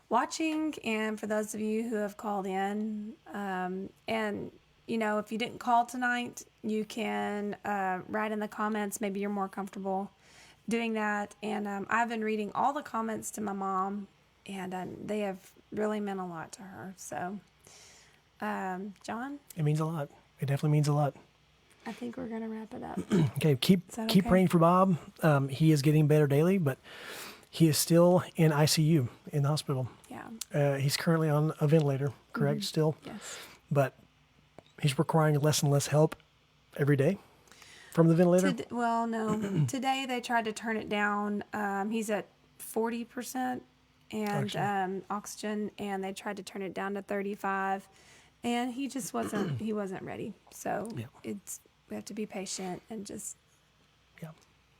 watching, and for those of you who have called in. And, if you didn't call tonight, you can write in the comments. Maybe you're more comfortable doing that. And I've been reading all the comments to my mom, and they have really meant a lot to her. So, John? It means a lot. It definitely means a lot. I think we're gonna wrap it up. Okay, keep that keep okay? praying for Bob. He is getting better daily, but he is still in ICU in the hospital. Yeah. He's currently on a ventilator, correct? Still, Yes. but he's requiring less and less help every day from the ventilator. Well, no. Today they tried to turn it down. He's at 40% and oxygen, and they tried to turn it down to 35, and he just wasn't. He wasn't ready. So Yeah. we have to be patient and just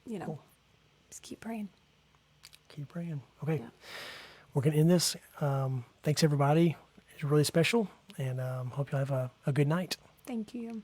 Yeah, Cool. Just keep praying. keep praying. Okay, Yeah. we're gonna end this. Thanks everybody. It's really special, and hope you have a good night. Thank you.